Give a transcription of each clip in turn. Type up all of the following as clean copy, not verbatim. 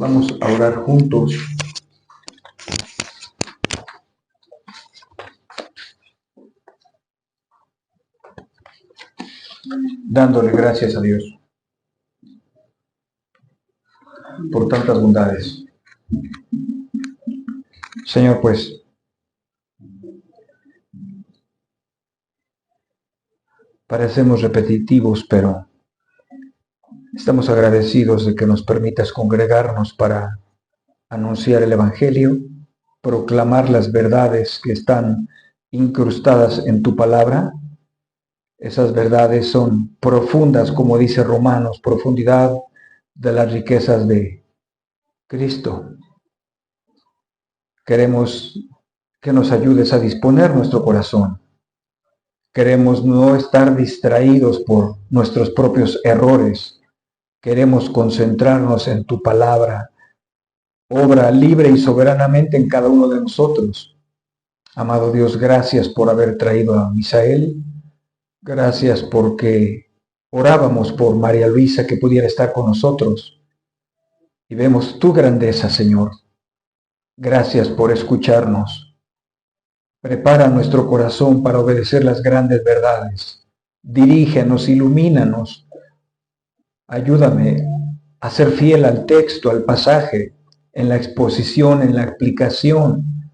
Vamos a orar juntos, dándole gracias a Dios por tantas bondades. Señor, pues, parecemos repetitivos, pero estamos agradecidos de que nos permitas congregarnos para anunciar el Evangelio, proclamar las verdades que están incrustadas en tu palabra. Esas verdades son profundas, como dice Romanos, profundidad de las riquezas de Cristo. Queremos que nos ayudes a disponer nuestro corazón. Queremos no estar distraídos por nuestros propios errores. Queremos concentrarnos en tu palabra. Obra libre y soberanamente en cada uno de nosotros. Amado Dios, gracias por haber traído a Misael. Gracias porque orábamos por María Luisa que pudiera estar con nosotros. Y vemos tu grandeza, Señor. Gracias por escucharnos. Prepara nuestro corazón para obedecer las grandes verdades. Dirígenos, ilumínanos. Ayúdame a ser fiel al texto, al pasaje, en la exposición, en la explicación,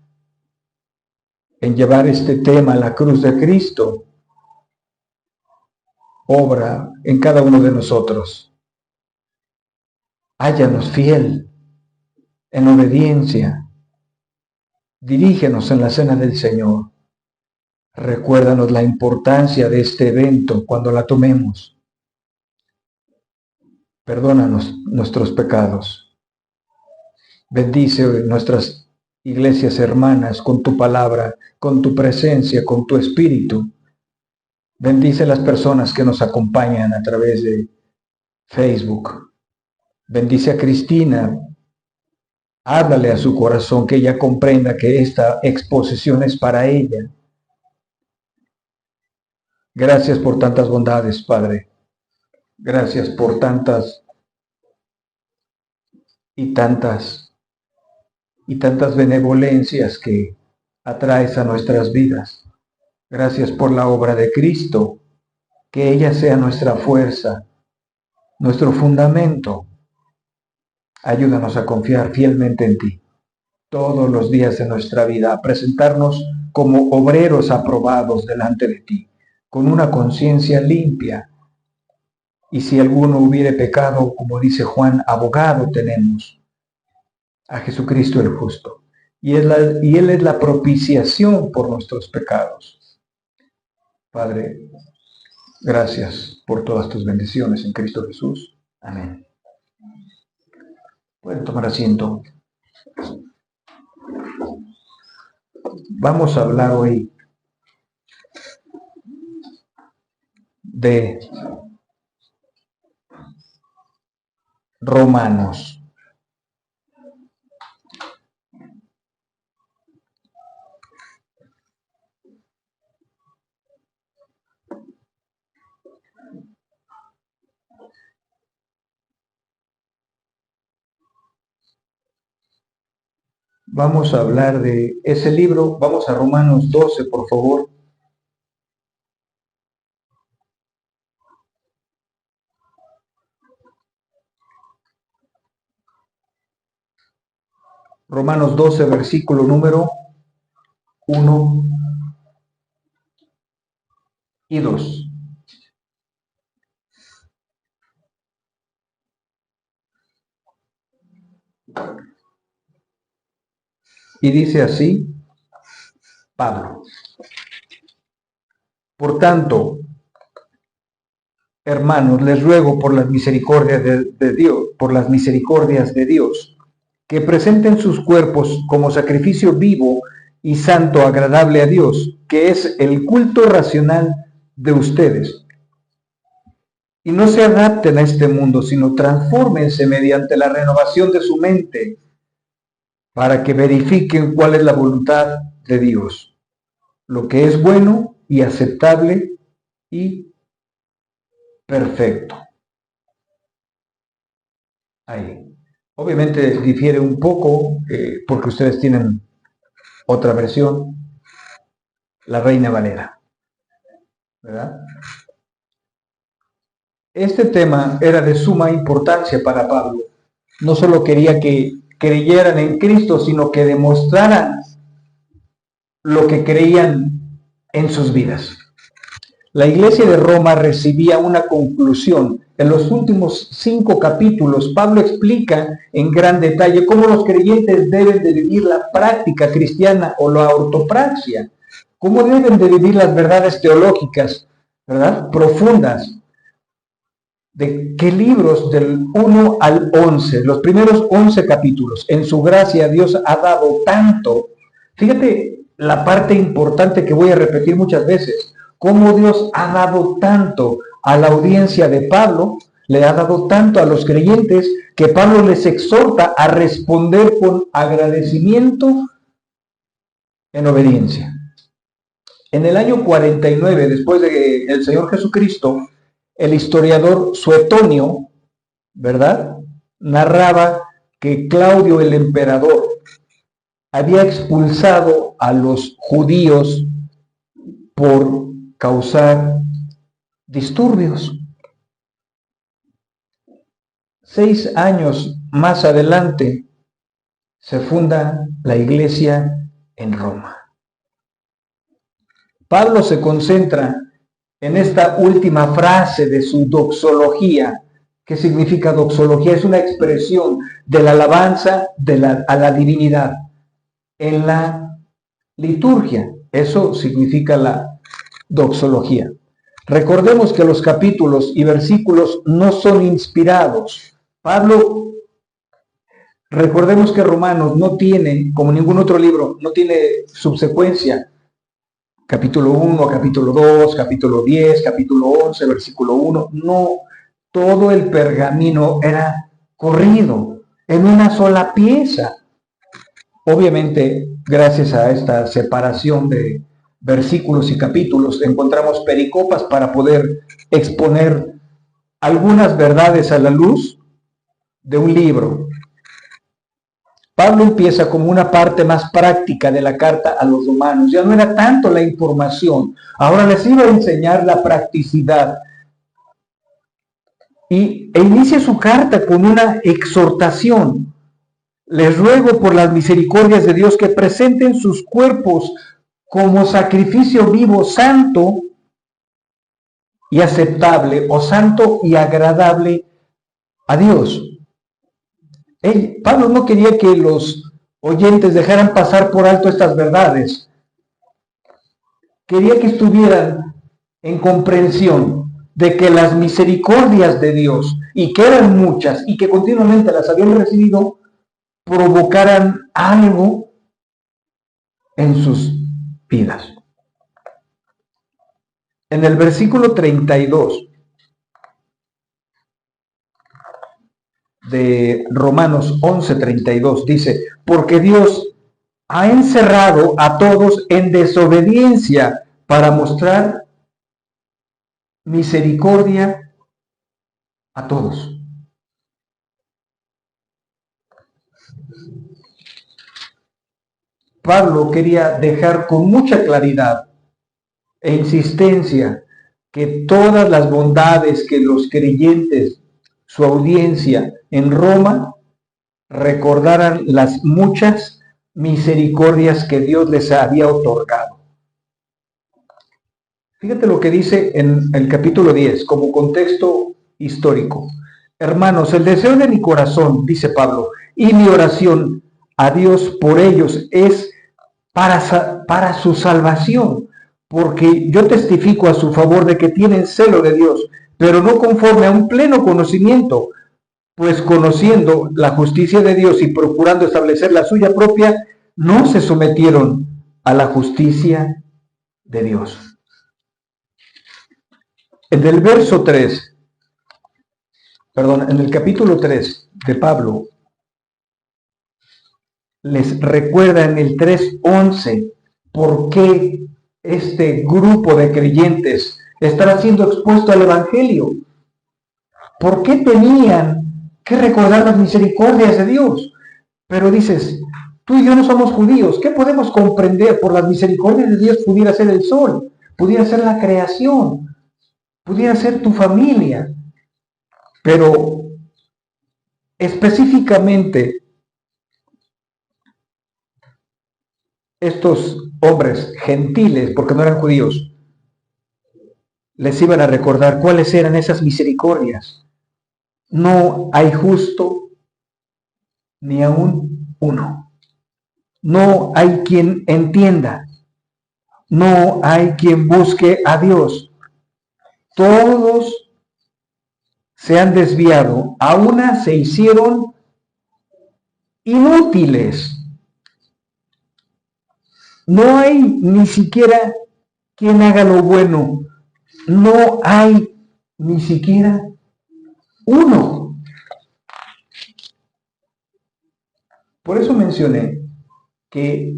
en llevar este tema a la cruz de Cristo. Obra en cada uno de nosotros. Hállanos fiel, en obediencia. Dirígenos en la cena del Señor. Recuérdanos la importancia de este evento cuando la tomemos. Perdónanos nuestros pecados. Bendice nuestras iglesias hermanas con tu palabra, con tu presencia, con tu espíritu. Bendice las personas que nos acompañan a través de Facebook. Bendice a Cristina. Háblale a su corazón, que ella comprenda que esta exposición es para ella. Gracias por tantas bondades, Padre. Gracias por tantas benevolencias que atraes a nuestras vidas. Gracias por la obra de Cristo, que ella sea nuestra fuerza, nuestro fundamento. Ayúdanos a confiar fielmente en ti todos los días de nuestra vida, a presentarnos como obreros aprobados delante de ti, con una conciencia limpia. Y si alguno hubiere pecado, como dice Juan, abogado tenemos a Jesucristo el justo. Y Él es la propiciación por nuestros pecados. Padre, gracias por todas tus bendiciones en Cristo Jesús. Amén. Pueden tomar asiento. Vamos a hablar hoy de Romanos. Vamos a hablar de ese libro. Vamos a Romanos 12, por favor. Romanos 12, versículo número 1 y 2. Y dice así Pablo: por tanto, hermanos, les ruego por las misericordias de Dios, que presenten sus cuerpos como sacrificio vivo y santo, agradable a Dios, que es el culto racional de ustedes. Y no se adapten a este mundo, sino transfórmense mediante la renovación de su mente, para que verifiquen cuál es la voluntad de Dios, lo que es bueno y aceptable y perfecto. Ahí. Obviamente difiere un poco porque ustedes tienen otra versión, la Reina Valera, ¿verdad? Este tema era de suma importancia para Pablo. No solo quería que creyeran en Cristo, sino que demostraran lo que creían en sus vidas. La iglesia de Roma recibía una conclusión. En los últimos 5 capítulos, Pablo explica en gran detalle cómo los creyentes deben de vivir la práctica cristiana o la ortopraxia, cómo deben de vivir las verdades teológicas, ¿verdad?, profundas. ¿De qué libros? Del 1 al 11, los primeros 11 capítulos. En su gracia Dios ha dado tanto. Fíjate la parte importante que voy a repetir muchas veces. Cómo Dios ha dado tanto a la audiencia de Pablo, le ha dado tanto a los creyentes, que Pablo les exhorta a responder con agradecimiento en obediencia. En el año 49, después del Señor Jesucristo, el historiador Suetonio, ¿verdad?, narraba que Claudio el emperador había expulsado a los judíos por causar disturbios. 6 años más adelante se funda la iglesia en Roma. Pablo se concentra en esta última frase de su doxología. ¿Qué significa doxología? Es una expresión de la alabanza a la divinidad en la liturgia. Eso significa la doxología. Recordemos que los capítulos y versículos no son inspirados. Pablo, recordemos que Romanos no tiene, como ningún otro libro, no tiene subsecuencia. Capítulo 1, capítulo 2, capítulo 10, capítulo 11, versículo 1. No, todo el pergamino era corrido en una sola pieza. Obviamente, gracias a esta separación de versículos y capítulos, encontramos pericopas para poder exponer algunas verdades a la luz de un libro. Pablo empieza como una parte más práctica de la carta a los romanos. Ya no era tanto la información, ahora les iba a enseñar la practicidad. E inicia su carta con una exhortación. Les ruego por las misericordias de Dios que presenten sus cuerpos como sacrificio vivo, santo y aceptable, o santo y agradable a Dios. Pablo no quería que los oyentes dejaran pasar por alto estas verdades. Quería que estuvieran en comprensión de que las misericordias de Dios, y que eran muchas, y que continuamente las habían recibido, provocaran algo en sus vidas. En el versículo 32 de Romanos 11:32 dice: porque Dios ha encerrado a todos en desobediencia para mostrar misericordia a todos. Pablo quería dejar con mucha claridad e insistencia que todas las bondades que los creyentes, su audiencia en Roma, recordaran las muchas misericordias que Dios les había otorgado. Fíjate lo que dice en el capítulo 10 como contexto histórico. Hermanos, el deseo de mi corazón, dice Pablo, y mi oración a Dios por ellos es para su salvación, porque yo testifico a su favor de que tienen celo de Dios, pero no conforme a un pleno conocimiento, pues conociendo la justicia de Dios y procurando establecer la suya propia, no se sometieron a la justicia de Dios. En el verso 3, en el capítulo 3 de Pablo, les recuerda en el 3:11 por qué este grupo de creyentes estará siendo expuesto al Evangelio. ¿Por qué tenían que recordar las misericordias de Dios. Pero dices, tú y yo no somos judíos. ¿Qué podemos comprender? Por las misericordias de Dios pudiera ser el sol, pudiera ser la creación, pudiera ser tu familia. Pero específicamente, estos hombres gentiles, porque no eran judíos, les iban a recordar cuáles eran esas misericordias. No hay justo ni aún uno. No hay quien entienda. No hay quien busque a Dios. Todos se han desviado. A una se hicieron inútiles. No hay ni siquiera quien haga lo bueno. No hay ni siquiera uno. Por eso mencioné que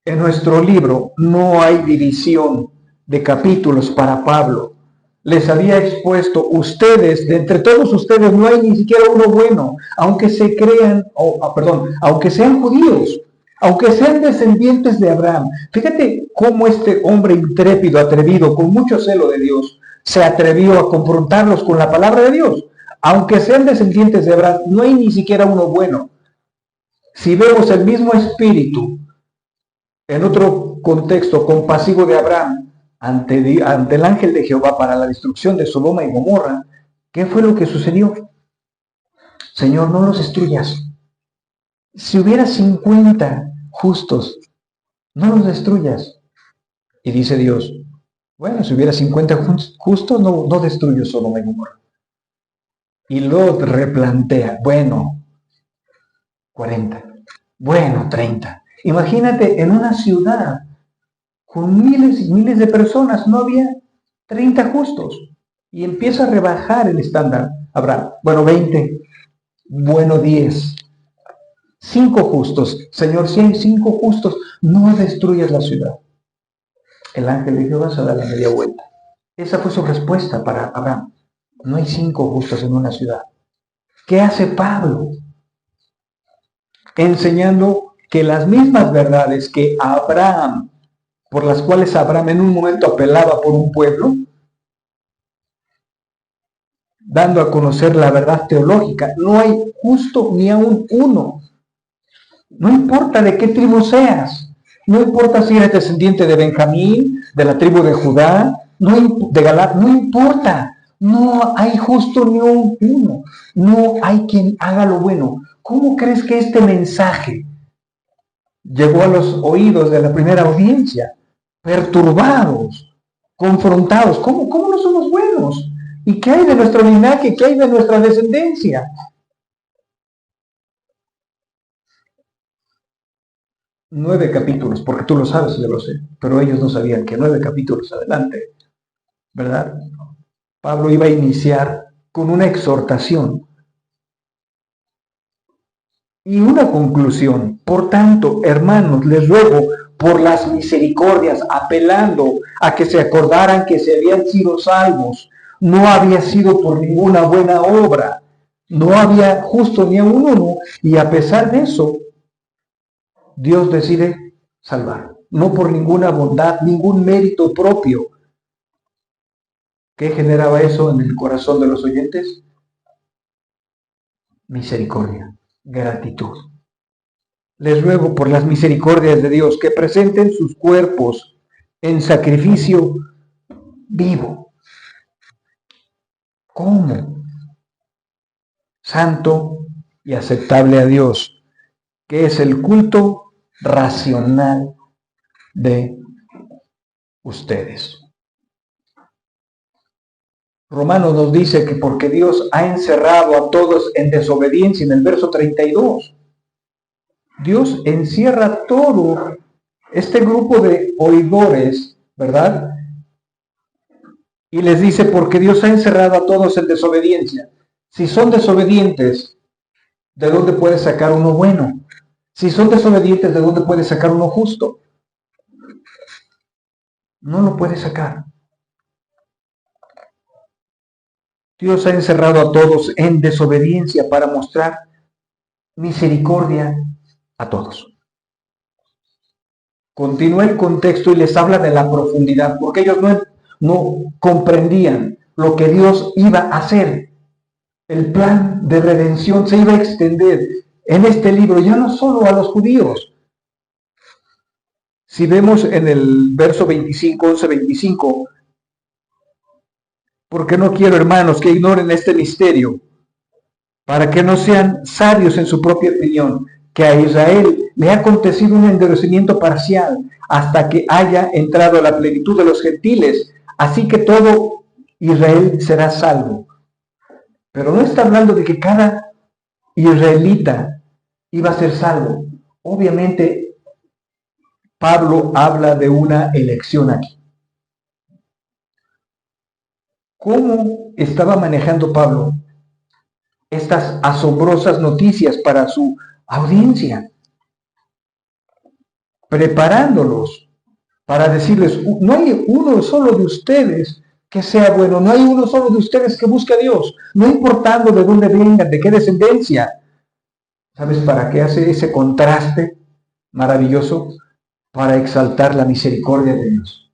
en nuestro libro no hay división de capítulos para Pablo. Les había expuesto, ustedes, de entre todos ustedes no hay ni siquiera uno bueno, aunque se crean, aunque sean judíos, aunque sean descendientes de Abraham. Fíjate cómo este hombre intrépido, atrevido, con mucho celo de Dios, se atrevió a confrontarlos con la palabra de Dios. Aunque sean descendientes de Abraham, no hay ni siquiera uno bueno. Si vemos el mismo espíritu en otro contexto compasivo de Abraham ante el ángel de Jehová para la destrucción de Sodoma y Gomorra, ¿qué fue lo que sucedió? Señor, no los destruyas. Si hubiera 50 justos, no los destruyas. Y dice Dios, bueno, si hubiera 50 justos, no destruyo Sodoma y Gomorra. Y Lot replantea, bueno, 40, bueno, 30. Imagínate en una ciudad con miles y miles de personas, no había 30 justos. Y empieza a rebajar el estándar. Habrá, bueno, 20, bueno, 10. 5 justos. Señor, si hay 5 justos, no destruyas la ciudad. El ángel de Jehová se da la media vuelta. Esa fue su respuesta para Abraham. No hay 5 justos en una ciudad. ¿Qué hace Pablo? Enseñando que las mismas verdades que Abraham, por las cuales Abraham en un momento apelaba por un pueblo, dando a conocer la verdad teológica. No hay justo ni aún uno. No importa de qué tribu seas. No importa si eres descendiente de Benjamín, de la tribu de Judá, de Galaad, no importa. No hay justo ni aún uno. No hay quien haga lo bueno. ¿Cómo crees que este mensaje llegó a los oídos de la primera audiencia? Perturbados, confrontados. ¿Cómo no somos buenos? ¿Y qué hay de nuestro linaje? ¿Qué hay de nuestra descendencia? Nueve capítulos, porque tú lo sabes, yo lo sé, pero ellos no sabían que 9 capítulos adelante, ¿verdad? Pablo iba a iniciar con una exhortación y una conclusión. Por tanto, hermanos, les ruego por las misericordias, apelando a que se acordaran que se habían sido salvos. No había sido por ninguna buena obra, no había justo ni a uno, y a pesar de eso, Dios decide salvar, no por ninguna bondad, ningún mérito propio. ¿Qué generaba eso en el corazón de los oyentes? Misericordia, gratitud. Les ruego por las misericordias de Dios que presenten sus cuerpos en sacrificio vivo. ¿Cómo? Santo y aceptable a Dios, que es el culto racional de ustedes. Romanos nos dice que porque Dios ha encerrado a todos en desobediencia, en el verso 32. Dios encierra todo este grupo de oidores, ¿verdad? Y les dice, porque Dios ha encerrado a todos en desobediencia. Si son desobedientes, ¿de dónde puede sacar uno bueno? Si son desobedientes, ¿de dónde puede sacar uno justo? No lo puede sacar. Dios ha encerrado a todos en desobediencia para mostrar misericordia a todos. Continúa el contexto y les habla de la profundidad, porque ellos no comprendían lo que Dios iba a hacer. El plan de redención se iba a extender en este libro, ya no solo a los judíos. Si vemos en el verso 25, 11-25, porque no quiero, hermanos, que ignoren este misterio, para que no sean sabios en su propia opinión, que a Israel le ha acontecido un endurecimiento parcial hasta que haya entrado a la plenitud de los gentiles, así que todo Israel será salvo. Pero no está hablando de que cada israelita iba a ser salvo. Obviamente, Pablo habla de una elección aquí. ¿Cómo estaba manejando Pablo estas asombrosas noticias para su audiencia? Preparándolos para decirles, no hay uno solo de ustedes que sea bueno, no hay uno solo de ustedes que busque a Dios, no importando de dónde vengan, de qué descendencia. ¿Sabes para qué hace ese contraste maravilloso? Para exaltar la misericordia de Dios.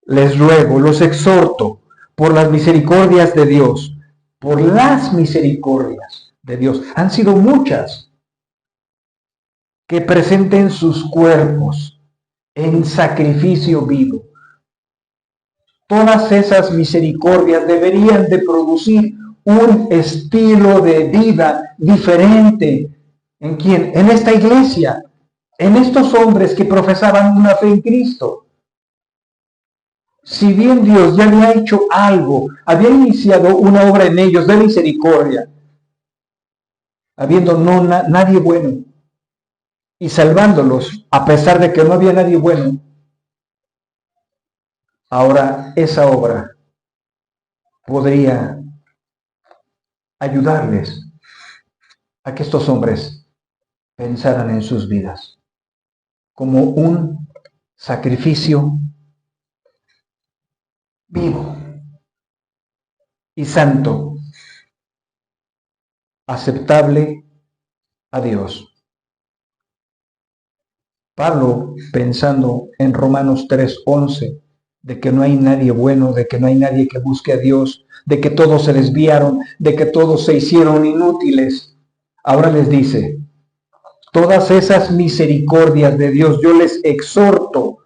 Les ruego, los exhorto, por las misericordias de Dios, por las misericordias de Dios, han sido muchas, que presenten sus cuerpos en sacrificio vivo. Todas esas misericordias deberían de producir un estilo de vida diferente. ¿En quién? En esta iglesia, en estos hombres que profesaban una fe en Cristo. Si bien Dios ya le ha hecho algo, había iniciado una obra en ellos de misericordia, habiendo nadie bueno, y salvándolos a pesar de que no había nadie bueno, ahora esa obra podría ayudarles a que estos hombres pensaran en sus vidas como un sacrificio vivo y santo, aceptable a Dios. Pablo, pensando en Romanos 3:11, de que no hay nadie bueno, de que no hay nadie que busque a Dios, de que todos se desviaron, de que todos se hicieron inútiles, ahora les dice, todas esas misericordias de Dios, yo les exhorto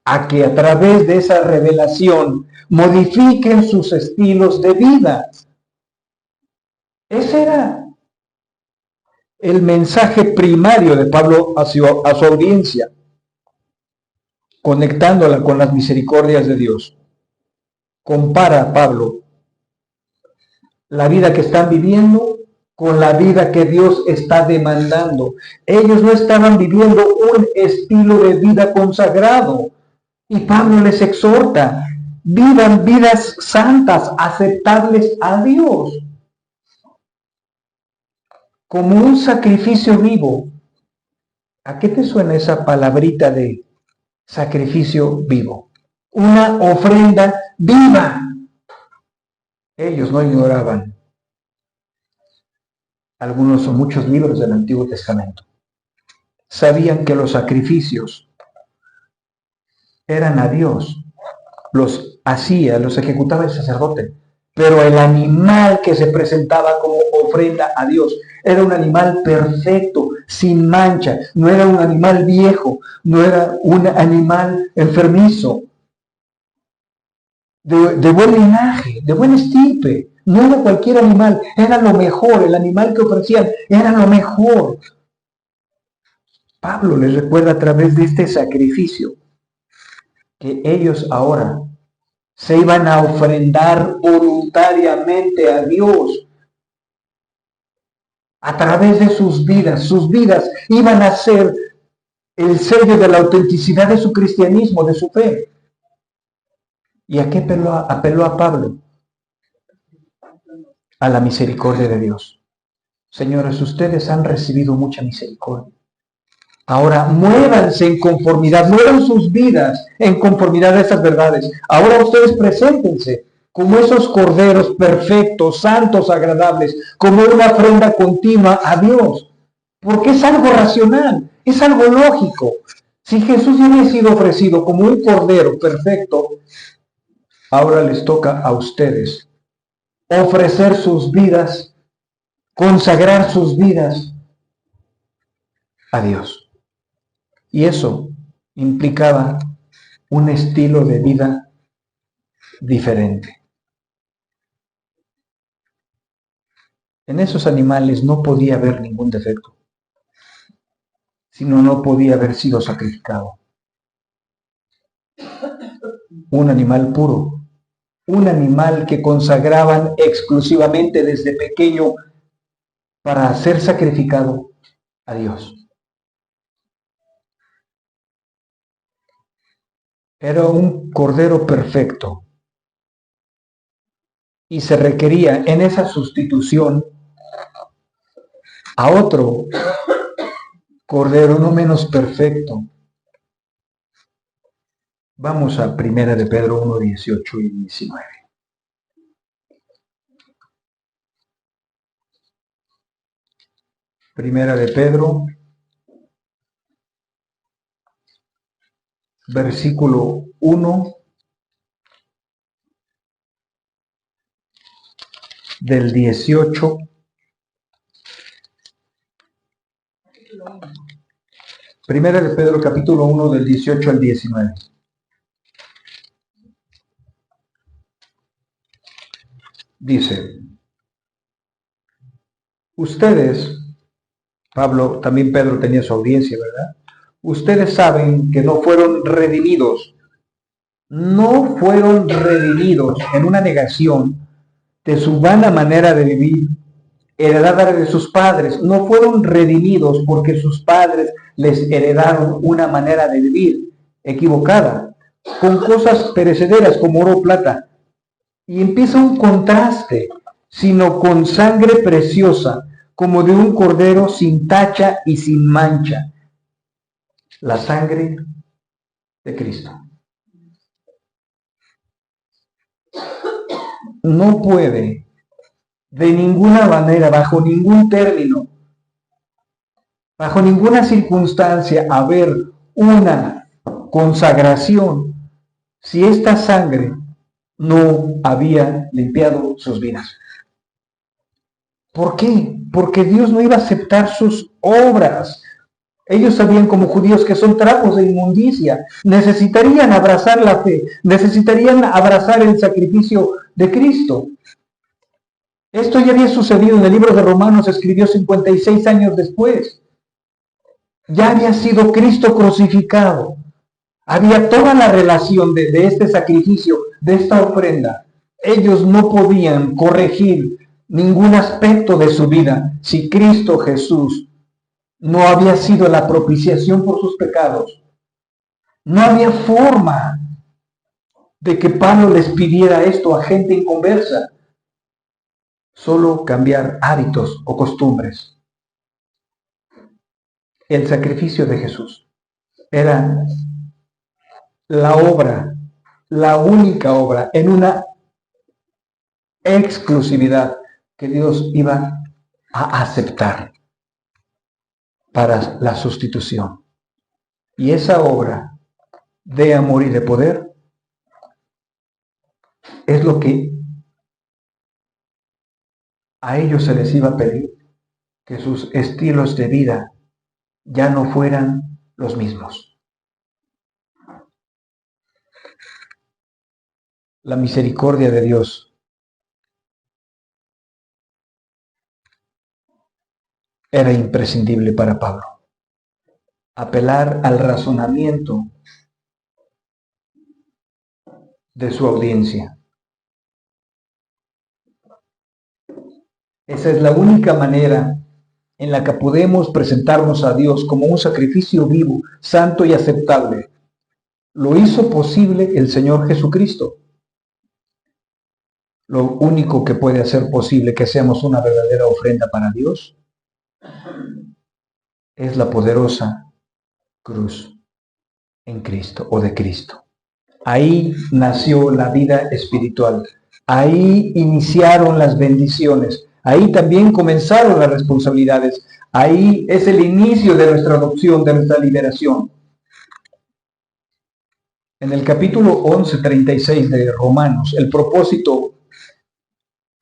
a que a través de esa revelación modifiquen sus estilos de vida. Ese era el mensaje primario de Pablo a su audiencia, conectándola con las misericordias de Dios. Compara Pablo la vida que están viviendo con la vida que Dios está demandando. Ellos no estaban viviendo un estilo de vida consagrado. Y Pablo les exhorta, vivan vidas santas, aceptables a Dios, como un sacrificio vivo. ¿A qué te suena esa palabrita de sacrificio vivo? Una ofrenda viva. Ellos no ignoraban algunos o muchos libros del Antiguo Testamento. Sabían que los sacrificios eran a Dios, los ejecutaba el sacerdote, pero el animal que se presentaba como ofrenda a Dios era un animal perfecto, sin mancha, no era un animal viejo, no era un animal enfermizo, de buen linaje, de buen estirpe, no era cualquier animal, era lo mejor, el animal que ofrecían era lo mejor. Pablo les recuerda a través de este sacrificio que ellos ahora se iban a ofrendar voluntariamente a Dios a través de sus vidas iban a ser el sello de la autenticidad de su cristianismo, de su fe. ¿Y a qué apeló a Pablo? A la misericordia de Dios. Señores, ustedes han recibido mucha misericordia. Ahora muévanse en conformidad, muevan sus vidas en conformidad a estas verdades. Ahora ustedes preséntense como esos corderos perfectos, santos, agradables, como una ofrenda continua a Dios. Porque es algo racional, es algo lógico. Si Jesús ya había sido ofrecido como un cordero perfecto, ahora les toca a ustedes ofrecer sus vidas, consagrar sus vidas a Dios. Y eso implicaba un estilo de vida diferente. En esos animales no podía haber ningún defecto, sino no podía haber sido sacrificado. Un animal puro, un animal que consagraban exclusivamente desde pequeño para ser sacrificado a Dios. Era un cordero perfecto y se requería en esa sustitución a otro cordero no menos perfecto. Vamos a 1 de Pedro 1, 18 y 19. Primera de Pedro, versículo 1 del 18 Primera de Pedro, capítulo 1, del 18 al 19. Dice, ustedes, Pablo, también Pedro tenía su audiencia, ¿verdad? Ustedes saben que no fueron redimidos en una negación de su vana manera de vivir, heredada de sus padres. No fueron redimidos porque sus padres les heredaron una manera de vivir equivocada, con cosas perecederas como oro o plata. Y empieza un contraste, sino con sangre preciosa, como de un cordero sin tacha y sin mancha, la sangre de Cristo. No puede de ninguna manera, bajo ningún término, bajo ninguna circunstancia, haber una consagración si esta sangre no había limpiado sus vidas. ¿Por qué? Porque Dios no iba a aceptar sus obras. Ellos sabían como judíos que son trapos de inmundicia. Necesitarían abrazar la fe, necesitarían abrazar el sacrificio de Cristo. Esto ya había sucedido en el libro de Romanos, escribió 56 años después. Ya había sido Cristo crucificado. Había toda la relación de este sacrificio, de esta ofrenda. Ellos no podían corregir ningún aspecto de su vida si Cristo Jesús no había sido la propiciación por sus pecados. No había forma de que Pablo les pidiera esto a gente inconversa. Solo cambiar hábitos o costumbres. El sacrificio de Jesús era la obra, la única obra, en una exclusividad que Dios iba a aceptar para la sustitución. Y esa obra de amor y de poder es lo que a ellos se les iba a pedir, que sus estilos de vida ya no fueran los mismos. La misericordia de Dios era imprescindible para Pablo. Apelar al razonamiento de su audiencia. Esa es la única manera en la que podemos presentarnos a Dios como un sacrificio vivo, santo y aceptable. Lo hizo posible el Señor Jesucristo. Lo único que puede hacer posible que seamos una verdadera ofrenda para Dios es la poderosa cruz en Cristo o de Cristo. Ahí nació la vida espiritual. Ahí iniciaron las bendiciones. Ahí también comenzaron las responsabilidades. Ahí es el inicio de nuestra adopción, de nuestra liberación. En el capítulo 11:36 de Romanos, el propósito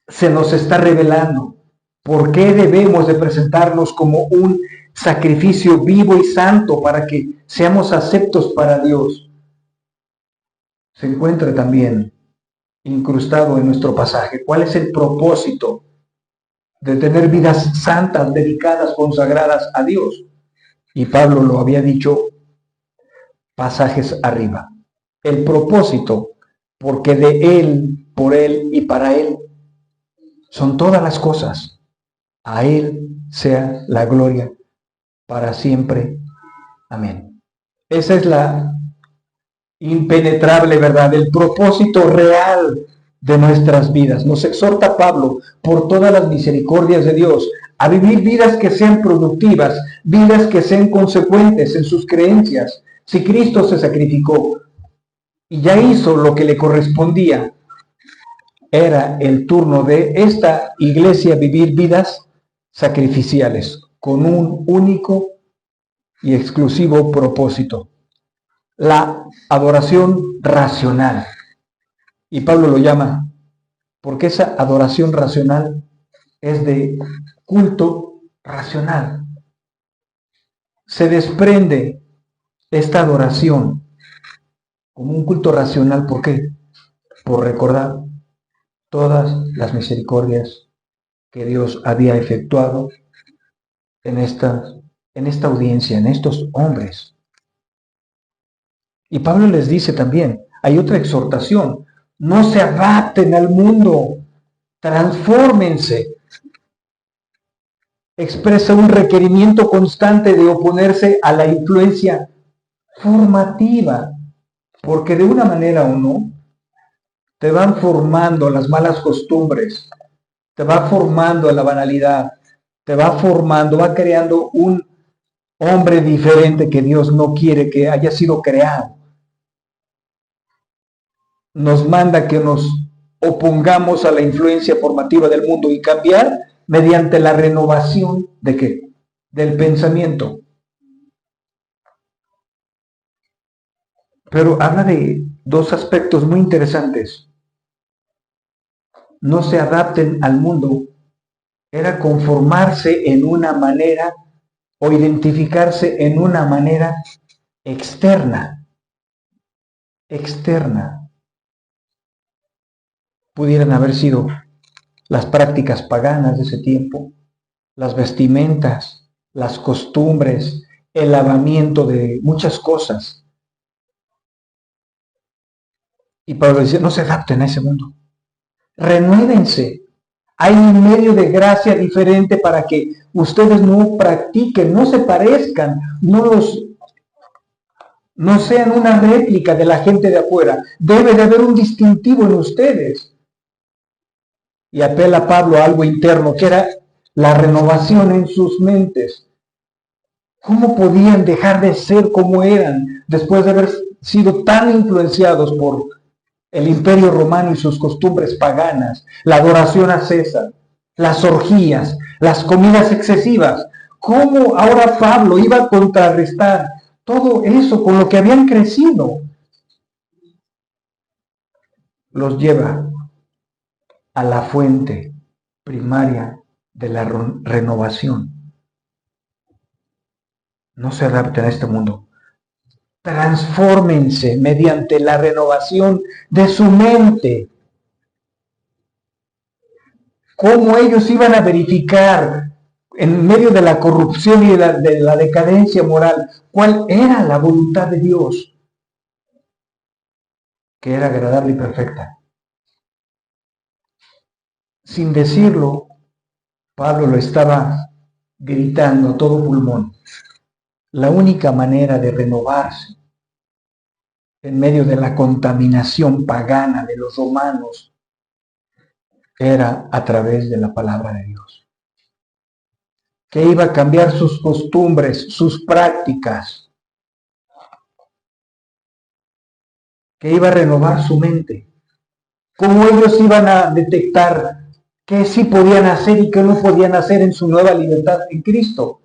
se nos está revelando. ¿Por qué debemos de presentarnos como un sacrificio vivo y santo para que seamos aceptos para Dios? Se encuentra también incrustado en nuestro pasaje. ¿Cuál es el propósito de tener vidas santas, dedicadas, consagradas a Dios? Y Pablo lo había dicho pasajes arriba. El propósito, porque de Él, por Él y para Él son todas las cosas. A Él sea la gloria para siempre. Amén. Esa es la impenetrable verdad, el propósito real de nuestras vidas. Nos exhorta Pablo, por todas las misericordias de Dios, a vivir vidas que sean productivas, vidas que sean consecuentes en sus creencias. Si Cristo se sacrificó y ya hizo lo que le correspondía, era el turno de esta iglesia vivir vidas sacrificiales con un único y exclusivo propósito: la adoración racional. Y Pablo lo llama, porque esa adoración racional es de culto racional. Se desprende esta adoración como un culto racional. ¿Por qué? Por recordar todas las misericordias que Dios había efectuado en esta audiencia, en estos hombres. Y Pablo les dice también, hay otra exhortación: no se adapten al mundo, transfórmense. Expresa un requerimiento constante de oponerse a la influencia formativa, porque de una manera o no, te van formando las malas costumbres, te va formando la banalidad, te va formando, va creando un hombre diferente que Dios no quiere que haya sido creado. Nos manda que nos opongamos a la influencia formativa del mundo y cambiar mediante la renovación ¿de qué? Del pensamiento. Pero habla de dos aspectos muy interesantes. No se adapten al mundo era conformarse en una manera o identificarse en una manera externa. Pudieran haber sido las prácticas paganas de ese tiempo, las vestimentas, las costumbres, el lavamiento de muchas cosas. Y Pablo dice, no se adapten a ese mundo. Renuévense. Hay un medio de gracia diferente para que ustedes no practiquen, no se parezcan, no sean una réplica de la gente de afuera. Debe de haber un distintivo en ustedes. Y apela Pablo a algo interno, que era la renovación en sus mentes. ¿Cómo podían dejar de ser como eran después de haber sido tan influenciados por el Imperio Romano y sus costumbres paganas, la adoración a César, las orgías, las comidas excesivas? ¿Cómo ahora Pablo iba a contrarrestar todo eso con lo que habían crecido? Los lleva a la fuente primaria de la renovación. No se adapten a este mundo. Transfórmense mediante la renovación de su mente. ¿Cómo ellos iban a verificar en medio de la corrupción y de la decadencia moral cuál era la voluntad de Dios? Que era agradable y perfecta. Sin decirlo, Pablo lo estaba gritando a todo pulmón. La única manera de renovarse en medio de la contaminación pagana de los romanos era a través de la palabra de Dios, que iba a cambiar sus costumbres, sus prácticas, que iba a renovar su mente. ¿Cómo ellos iban a detectar qué sí podían hacer y qué no podían hacer en su nueva libertad en Cristo?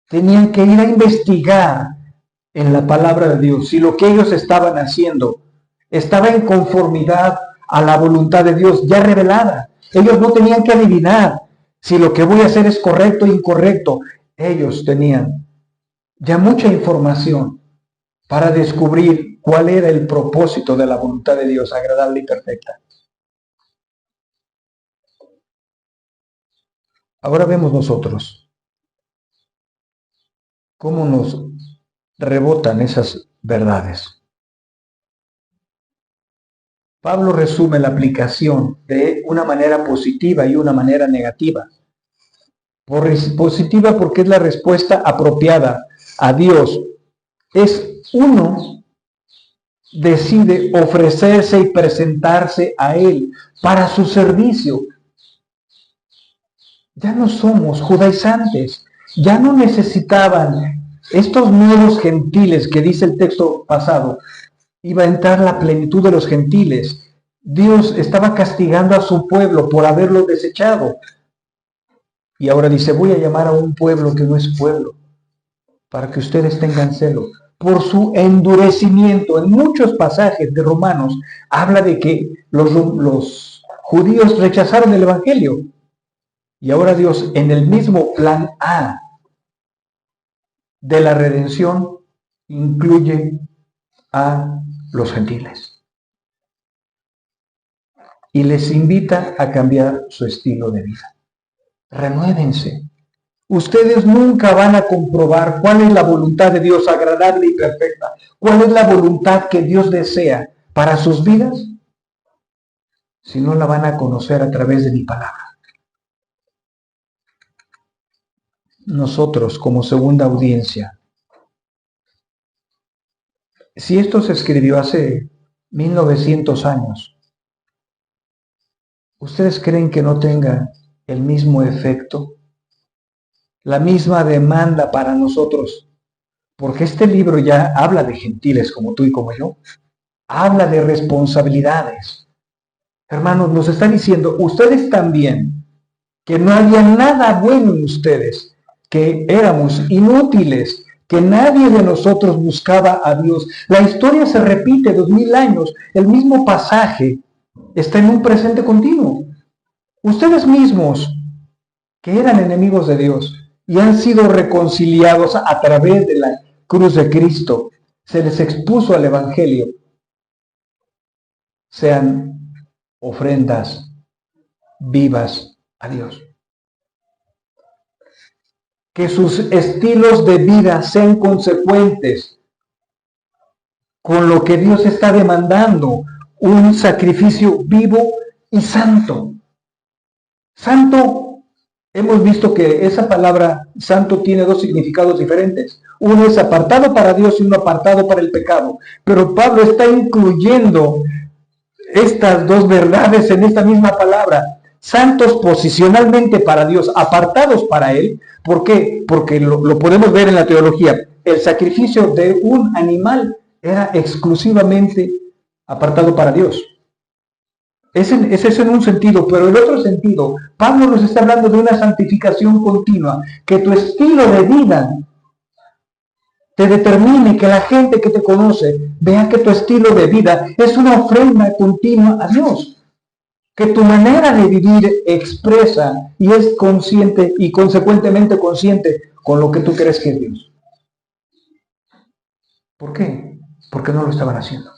Tenían que ir a investigar en la palabra de Dios si lo que ellos estaban haciendo estaba en conformidad a la voluntad de Dios ya revelada. Ellos no tenían que adivinar si lo que voy a hacer es correcto o incorrecto. Ellos tenían ya mucha información para descubrir cuál era el propósito de la voluntad de Dios agradable y perfecta. Ahora vemos nosotros cómo nos rebotan esas verdades. Pablo resume la aplicación de una manera positiva y una manera negativa. Positiva porque es la respuesta apropiada a Dios. Uno decide ofrecerse y presentarse a Él para su servicio. Ya no somos judaizantes, ya no necesitaban estos nuevos gentiles que dice el texto pasado. Iba a entrar la plenitud de los gentiles. Dios estaba castigando a su pueblo por haberlo desechado. Y ahora dice, voy a llamar a un pueblo que no es pueblo, para que ustedes tengan celo. Por su endurecimiento, en muchos pasajes de Romanos, habla de que los judíos rechazaron el Evangelio. Y ahora Dios, en el mismo plan A de la redención, incluye a los gentiles. Y les invita a cambiar su estilo de vida. Renuévense. Ustedes nunca van a comprobar cuál es la voluntad de Dios agradable y perfecta. ¿Cuál es la voluntad que Dios desea para sus vidas? Si no la van a conocer a través de mi palabra. Nosotros, como segunda audiencia, si esto se escribió hace 1900 años, ¿ustedes creen que no tenga el mismo efecto? La misma demanda para nosotros, porque este libro ya habla de gentiles como tú y como yo, habla de responsabilidades. Hermanos, nos está diciendo, ustedes también, que no había nada bueno en ustedes, que éramos inútiles, que nadie de nosotros buscaba a Dios. La historia se repite 2000 años, el mismo pasaje está en un presente continuo. Ustedes mismos, que eran enemigos de Dios y han sido reconciliados a través de la cruz de Cristo, se les expuso al Evangelio, sean ofrendas vivas a Dios. Que sus estilos de vida sean consecuentes con lo que Dios está demandando, un sacrificio vivo y santo. Santo, hemos visto que esa palabra santo tiene dos significados diferentes. Uno es apartado para Dios y uno apartado para el pecado. Pero Pablo está incluyendo estas dos verdades en esta misma palabra. Santos posicionalmente para Dios, apartados para Él. ¿Por qué? Porque lo podemos ver en la teología. El sacrificio de un animal era exclusivamente apartado para Dios. Ese es en un sentido, pero en otro sentido, Pablo nos está hablando de una santificación continua, que tu estilo de vida te determine, que la gente que te conoce vea que tu estilo de vida es una ofrenda continua a Dios. Que tu manera de vivir expresa y es consciente y consecuentemente consciente con lo que tú crees que es Dios. ¿Por qué? Porque no lo estaban haciendo.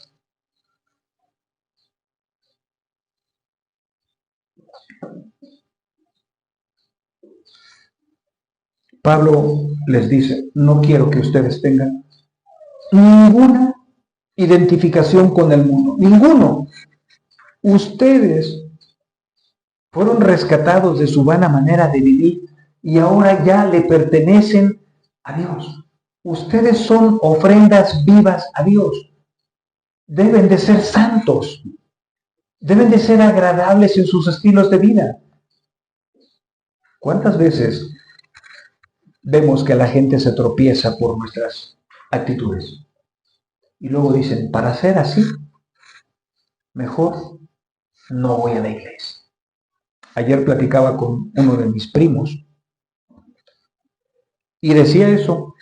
Pablo les dice, no quiero que ustedes tengan ninguna identificación con el mundo. Ninguno. Ustedes fueron rescatados de su vana manera de vivir y ahora ya le pertenecen a Dios. Ustedes son ofrendas vivas a Dios. Deben de ser santos. Deben de ser agradables en sus estilos de vida. ¿Cuántas veces vemos que la gente se tropieza por nuestras actitudes? Y luego dicen, para ser así, mejor no voy a la iglesia. Ayer platicaba con uno de mis primos y decía eso.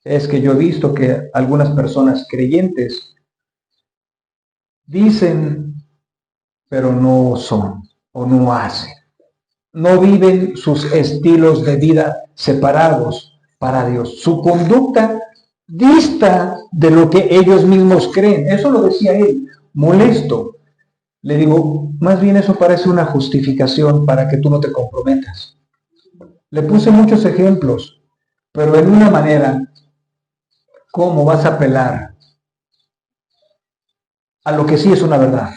Es que yo he visto que algunas personas creyentes dicen, pero no son o no hacen. No viven sus estilos de vida separados para Dios. Su conducta dista de lo que ellos mismos creen. Eso lo decía él, molesto. Le digo, más bien eso parece una justificación para que tú no te comprometas. Le puse muchos ejemplos, pero en una manera, ¿cómo vas a apelar a lo que sí es una verdad?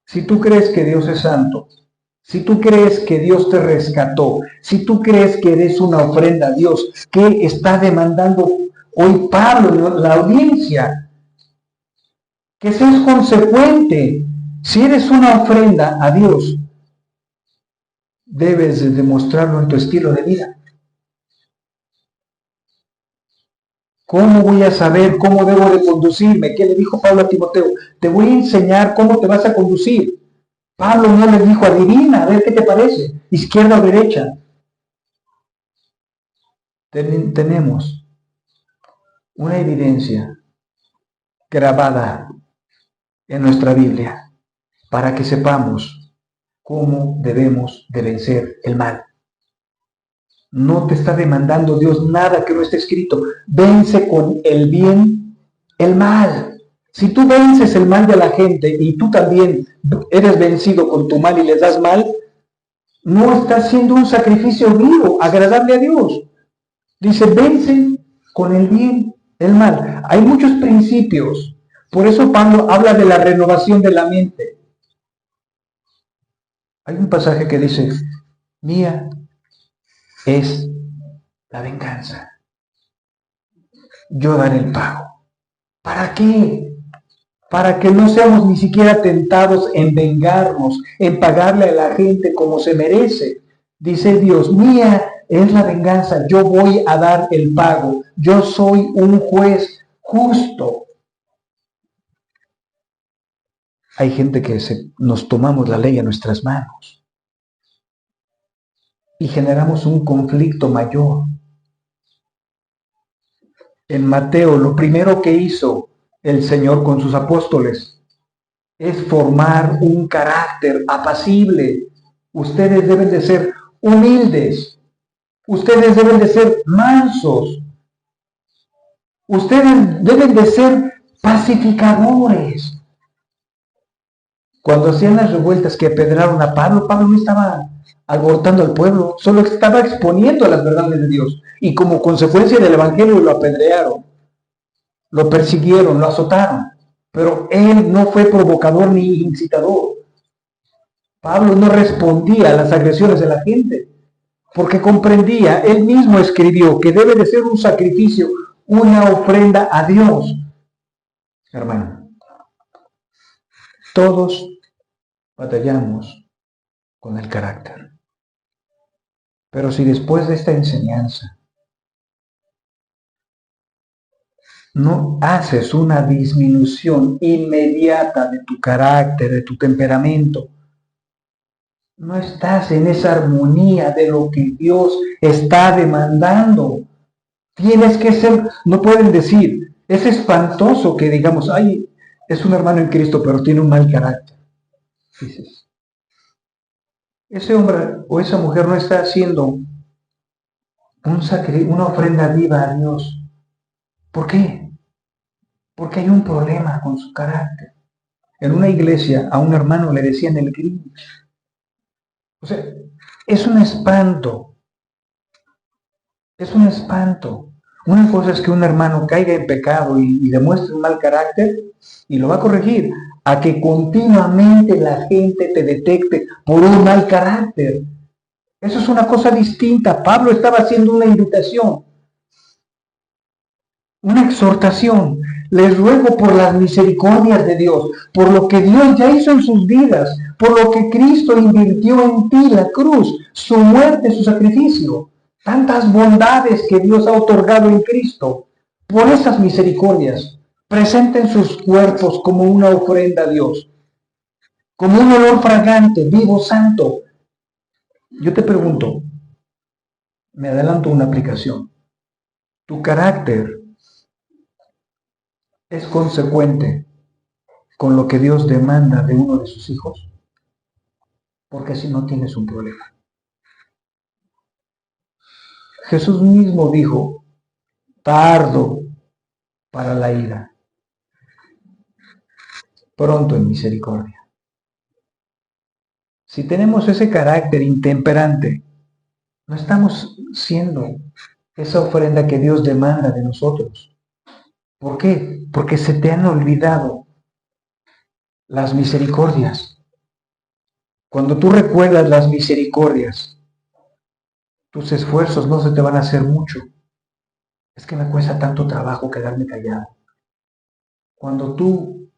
Si tú crees que Dios es santo, si tú crees que Dios te rescató, si tú crees que eres una ofrenda a Dios, ¿qué está demandando hoy Pablo, la audiencia? Que seas consecuente. Si eres una ofrenda a Dios, debes de demostrarlo en tu estilo de vida. ¿Cómo voy a saber cómo debo de conducirme? ¿Qué le dijo Pablo a Timoteo? Te voy a enseñar cómo te vas a conducir. Pablo no le dijo, adivina, a ver qué te parece, izquierda o derecha. Tenemos una evidencia grabada en nuestra Biblia para que sepamos cómo debemos de vencer el mal. No te está demandando Dios nada que no esté escrito. Vence con el bien el mal. Si tú vences el mal de la gente y tú también eres vencido con tu mal y les das mal, no estás haciendo un sacrificio vivo, agradable a Dios. Dice, vence con el bien el mal. Hay muchos principios. Por eso Pablo habla de la renovación de la mente. Hay un pasaje que dice, mía es la venganza. Yo daré el pago. ¿Para qué? Para que no seamos ni siquiera tentados en vengarnos, en pagarle a la gente como se merece. Dice Dios, mía es la venganza, yo voy a dar el pago. Yo soy un juez justo. Hay gente que nos tomamos la ley en nuestras manos y generamos un conflicto mayor. En Mateo, lo primero que hizo el Señor con sus apóstoles es formar un carácter apacible. Ustedes deben de ser humildes. Ustedes deben de ser mansos. Ustedes deben de ser pacificadores. Cuando hacían las revueltas que apedrearon a Pablo, Pablo no estaba alborotando al pueblo, solo estaba exponiendo las verdades de Dios. Y como consecuencia del evangelio lo apedrearon, lo persiguieron, lo azotaron. Pero él no fue provocador ni incitador. Pablo no respondía a las agresiones de la gente, porque comprendía, él mismo escribió que debe de ser un sacrificio, una ofrenda a Dios. Hermano, todos batallamos con el carácter. Pero si después de esta enseñanza no haces una disminución inmediata de tu carácter, de tu temperamento, no estás en esa armonía de lo que Dios está demandando. Tienes que ser, no pueden decir, es espantoso que digamos, ay, es un hermano en Cristo, pero tiene un mal carácter. Dices, ese hombre o esa mujer no está haciendo una ofrenda viva a Dios. ¿Por qué? Porque hay un problema con su carácter. En una iglesia a un hermano le decían el Grinch. O sea, es un espanto. Es un espanto. Una cosa es que un hermano caiga en pecado y demuestre un mal carácter y lo va a corregir, a que continuamente la gente te detecte por un mal carácter. Eso es una cosa distinta. Pablo estaba haciendo una invitación, una exhortación. Les ruego por las misericordias de Dios, por lo que Dios ya hizo en sus vidas, por lo que Cristo invirtió en ti, la cruz, su muerte, su sacrificio. Tantas bondades que Dios ha otorgado en Cristo. Por esas misericordias, Presenten sus cuerpos como una ofrenda a Dios, como un olor fragante, vivo, santo. Yo te pregunto, me adelanto una aplicación. ¿Tu carácter es consecuente con lo que Dios demanda de uno de sus hijos? Porque si no tienes un problema. Jesús mismo dijo, tardo para la ira, pronto en misericordia. Si tenemos ese carácter intemperante, no estamos siendo esa ofrenda que Dios demanda de nosotros. ¿Por qué? Porque se te han olvidado las misericordias. Cuando tú recuerdas las misericordias, tus esfuerzos no se te van a hacer mucho. Es que me cuesta tanto trabajo quedarme callado. Cuando tú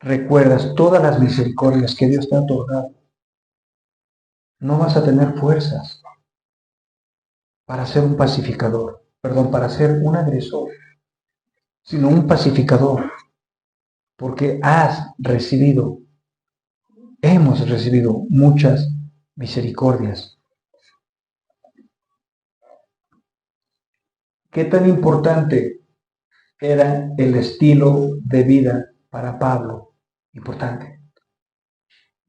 recuerdas todas las misericordias que Dios te ha otorgado, no vas a tener fuerzas para ser un pacificador, para ser un agresor, sino un pacificador, porque hemos recibido muchas misericordias. ¿Qué tan importante era el estilo de vida para Pablo? Importante.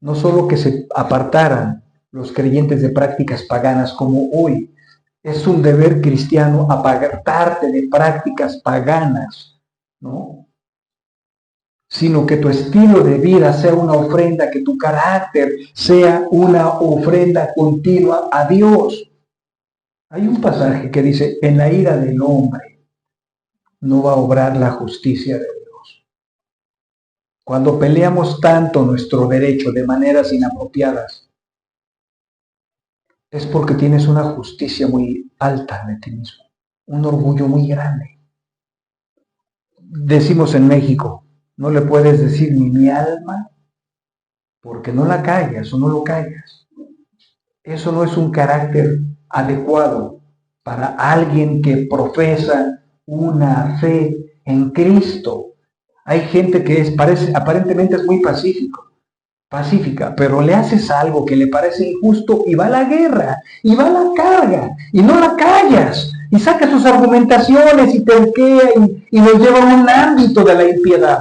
No solo que se apartaran los creyentes de prácticas paganas como hoy, es un deber cristiano apartarte de prácticas paganas, ¿no? Sino que tu estilo de vida sea una ofrenda, que tu carácter sea una ofrenda continua a Dios. Hay un pasaje que dice, en la ira del hombre no va a obrar la justicia de Dios. Cuando peleamos tanto nuestro derecho de maneras inapropiadas, es porque tienes una justicia muy alta de ti mismo, un orgullo muy grande. Decimos en México, no le puedes decir ni mi alma porque no la callas o no lo callas. Eso no es un carácter adecuado para alguien que profesa una fe en Cristo. Hay gente que aparentemente es muy pacífica, pero le haces algo que le parece injusto y va a la guerra, y va a la carga, y no la callas, y saca sus argumentaciones y terquea y nos lleva a un ámbito de la impiedad.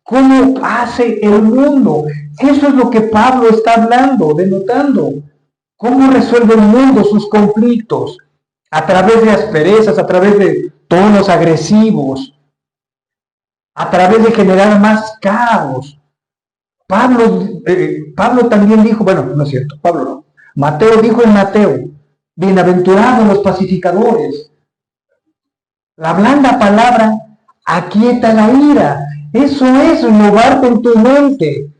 ¿Cómo hace el mundo? Eso es lo que Pablo está hablando, denotando. ¿Cómo resuelve el mundo sus conflictos? A través de asperezas, a través de tonos agresivos, a través de generar más caos. Pablo también dijo, bueno, no es cierto, Pablo no. Mateo dijo en Mateo, bienaventurados los pacificadores. La blanda palabra aquieta la ira. Eso es innovarte en tu mente.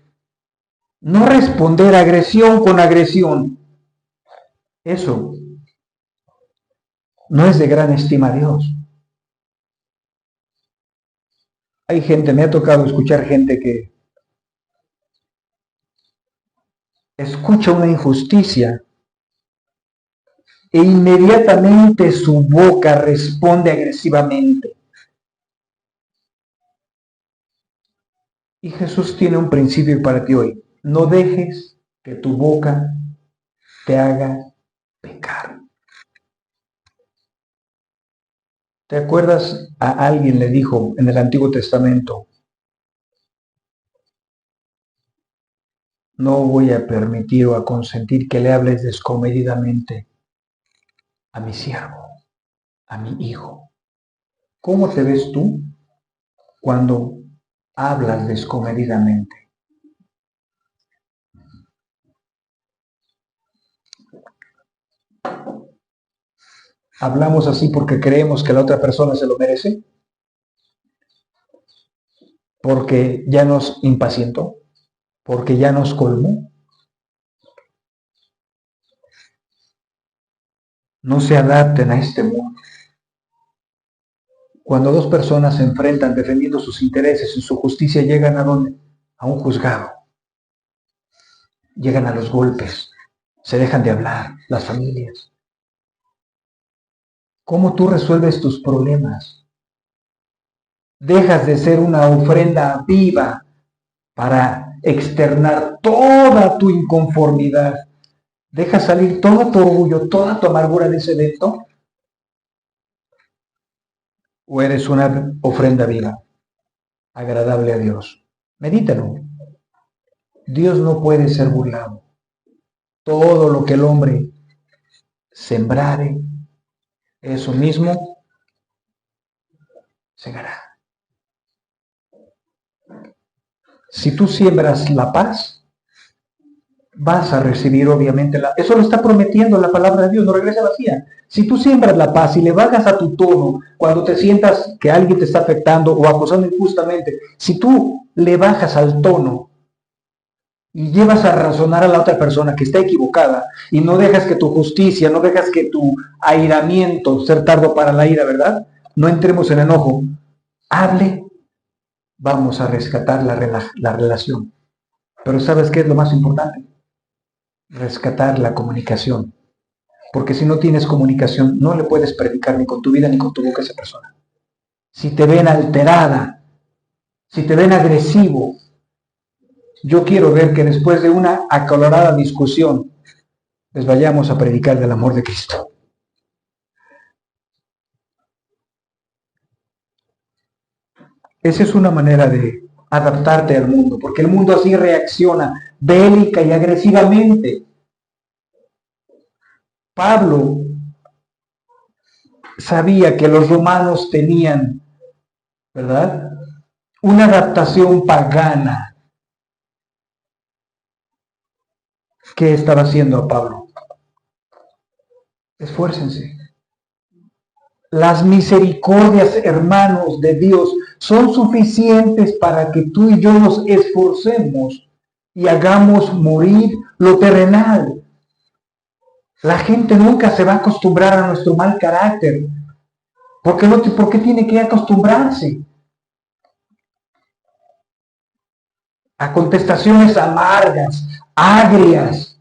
No responder agresión con agresión. Eso no es de gran estima a Dios. Hay gente, me ha tocado escuchar gente que escucha una injusticia e inmediatamente su boca responde agresivamente. Y Jesús tiene un principio para ti hoy. No dejes que tu boca te haga pecar. ¿Te acuerdas? A alguien le dijo en el Antiguo Testamento, no voy a permitir o a consentir que le hables descomedidamente a mi siervo, a mi hijo. ¿Cómo te ves tú cuando hablas descomedidamente? ¿Hablamos así porque creemos que la otra persona se lo merece? ¿Porque ya nos impacientó? ¿Porque ya nos colmó? No se adapten a este mundo. Cuando dos personas se enfrentan defendiendo sus intereses y su justicia, llegan a dónde? A un juzgado. Llegan a los golpes. Se dejan de hablar las familias. ¿Cómo tú resuelves tus problemas? Dejas de ser una ofrenda viva para externar toda tu inconformidad. Dejas salir todo tu orgullo, toda tu amargura de ese evento. ¿O eres una ofrenda viva, agradable a Dios? Medítalo. Dios no puede ser burlado. Todo lo que el hombre sembrare, eso mismo segará. Si tú siembras la paz, vas a recibir obviamente eso lo está prometiendo la palabra de Dios, no regresa vacía. Si tú siembras la paz y le bajas a tu tono cuando te sientas que alguien te está afectando o acosando injustamente, si tú le bajas al tono y llevas a razonar a la otra persona que está equivocada y no dejas que tu justicia, no dejas que tu airamiento, ser tardo para la ira, ¿verdad? No entremos en enojo. Hable, vamos a rescatar la relación. Pero ¿sabes qué es lo más importante? Rescatar la comunicación. Porque si no tienes comunicación, no le puedes predicar ni con tu vida ni con tu boca a esa persona. Si te ven alterada, si te ven agresivo, yo quiero ver que después de una acalorada discusión, les vayamos a predicar del amor de Cristo. Esa es una manera de adaptarte al mundo, porque el mundo así reacciona bélica y agresivamente. Pablo sabía que los romanos tenían, ¿verdad?, una adaptación pagana. ¿Qué estaba haciendo a Pablo? Esfuércense. Las misericordias, hermanos de Dios, son suficientes para que tú y yo nos esforcemos y hagamos morir lo terrenal. La gente nunca se va a acostumbrar a nuestro mal carácter. ¿Por qué tiene que acostumbrarse a contestaciones amargas, agrias?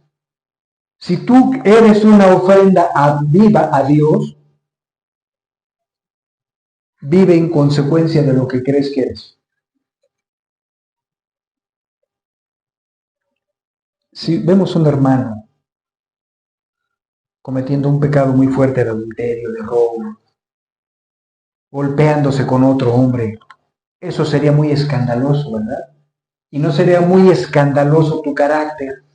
Si tú eres una ofrenda viva a Dios, vive en consecuencia de lo que crees que eres. Si vemos un hermano cometiendo un pecado muy fuerte de adulterio, de robo, golpeándose con otro hombre, eso sería muy escandaloso, ¿verdad? Y no sería muy escandaloso tu carácter.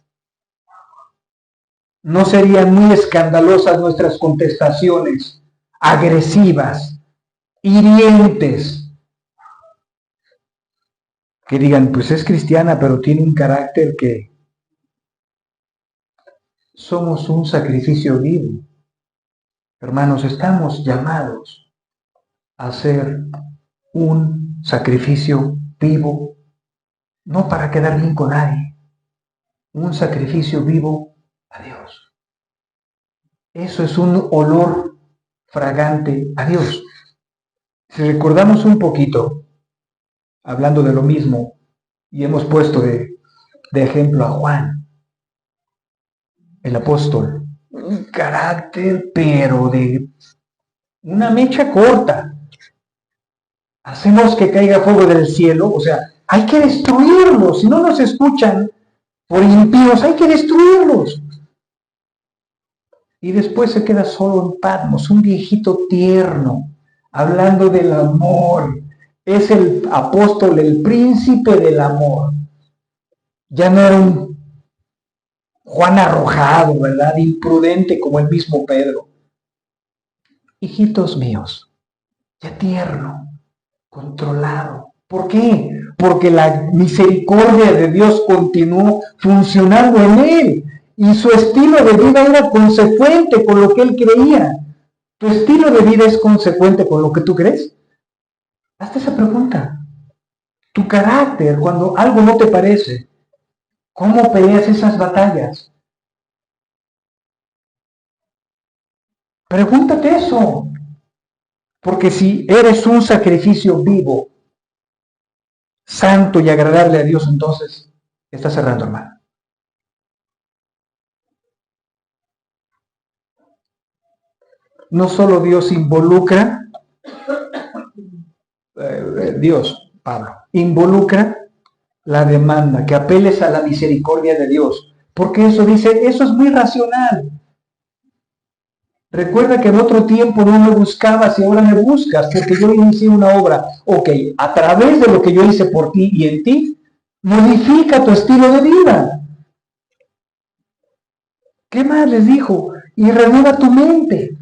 No serían muy escandalosas nuestras contestaciones, agresivas, hirientes, que digan, pues es cristiana, pero tiene un carácter que somos un sacrificio vivo. Hermanos, estamos llamados a hacer un sacrificio vivo, no para quedar bien con nadie, un sacrificio vivo a Dios. Eso es un olor fragante a Dios. Si recordamos un poquito, hablando de lo mismo, y hemos puesto de ejemplo a Juan, el apóstol, un carácter, pero de una mecha corta. Hacemos que caiga fuego del cielo, o sea, hay que destruirlos, si no nos escuchan por impíos, hay que destruirlos. Y después se queda solo en Patmos, un viejito tierno, hablando del amor. Es el apóstol, el príncipe del amor. Ya no era un Juan arrojado, ¿verdad? Imprudente como el mismo Pedro. Hijitos míos, ya tierno, controlado. ¿Por qué? Porque la misericordia de Dios continuó funcionando en él y su estilo de vida era consecuente con lo que él creía. ¿Tu estilo de vida es consecuente con lo que tú crees? Hazte esa pregunta. Tu carácter, cuando algo no te parece, ¿cómo peleas esas batallas? Pregúntate eso. Porque si eres un sacrificio vivo, santo y agradable a Dios, entonces estás cerrando, hermano. No solo Dios involucra Dios, Pablo, involucra la demanda, que apeles a la misericordia de Dios, porque eso dice, eso es muy racional. Recuerda que en otro tiempo no me buscabas y ahora me buscas porque yo inicié una obra. Ok, a través de lo que yo hice por ti y en ti, modifica tu estilo de vida. ¿Qué más les dijo? Y renueva tu mente.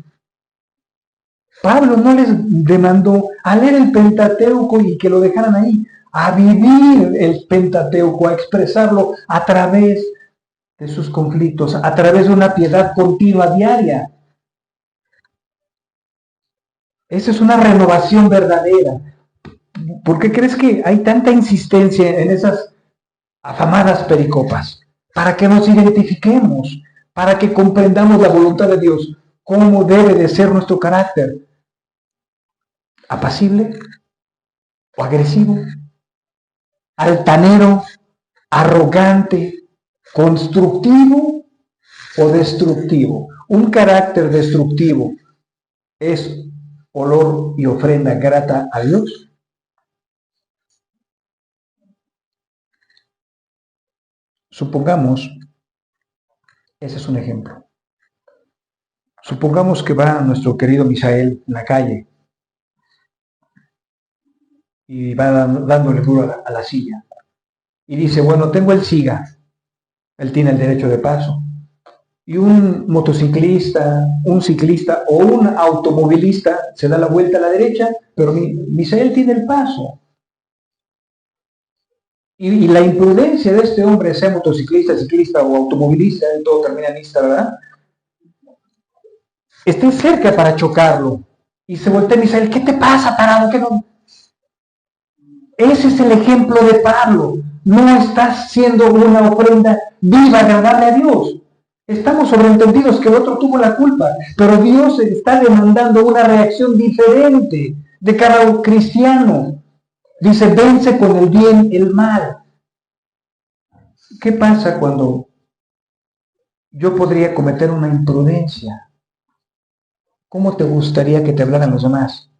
Pablo no les demandó a leer el Pentateuco y que lo dejaran ahí, a vivir el Pentateuco, a expresarlo a través de sus conflictos, a través de una piedad continua diaria. Esa es una renovación verdadera. ¿Por qué crees que hay tanta insistencia en esas afamadas pericopas? Para que nos identifiquemos, para que comprendamos la voluntad de Dios, cómo debe de ser nuestro carácter. ¿Apacible o agresivo? ¿Altanero, arrogante, constructivo o destructivo? Un carácter destructivo es olor y ofrenda grata a Dios. Supongamos, ese es un ejemplo. Supongamos que va nuestro querido Misael en la calle y va dándole duro a la silla. Y dice, bueno, tengo el SIGA, él tiene el derecho de paso. Y un motociclista, un ciclista o un automovilista se da la vuelta a la derecha, pero Misael tiene el paso. Y la imprudencia de este hombre, sea motociclista, ciclista o automovilista, todo termina en ista, ¿verdad? Está cerca para chocarlo. Y se voltea y dice, ¿qué te pasa, parado? ¿Qué no? Ese es el ejemplo de Pablo. No estás siendo una ofrenda viva, agradable a Dios. Estamos sobreentendidos que el otro tuvo la culpa, pero Dios está demandando una reacción diferente de cada cristiano. Dice, vence con el bien el mal. ¿Qué pasa cuando yo podría cometer una imprudencia? ¿Cómo te gustaría que te hablaran los demás?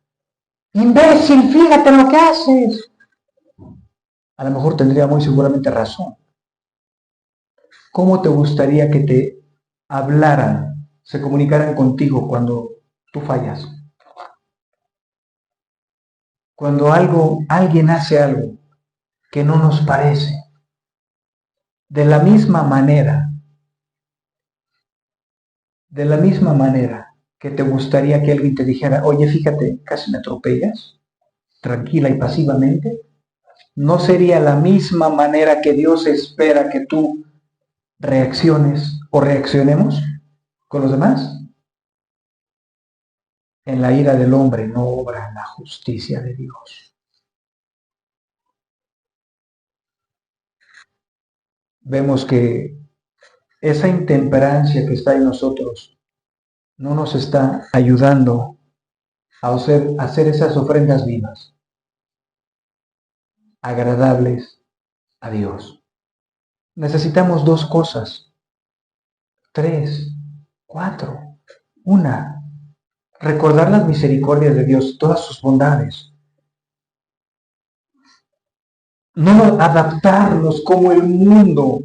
Imbécil, fíjate lo que haces. A lo mejor tendría muy seguramente razón. ¿Cómo te gustaría que te hablaran, se comunicaran contigo cuando tú fallas? Cuando alguien hace algo que no nos parece. De la misma manera que te gustaría que alguien te dijera, oye, fíjate, casi me atropellas, tranquila y pasivamente, ¿no sería la misma manera que Dios espera que tú reacciones o reaccionemos con los demás? En la ira del hombre no obra la justicia de Dios. Vemos que esa intemperancia que está en nosotros no nos está ayudando a hacer esas ofrendas vivas, agradables a Dios. Necesitamos 2 cosas, 3, 4. Una, recordar las misericordias de Dios, todas sus bondades. No adaptarnos como el mundo,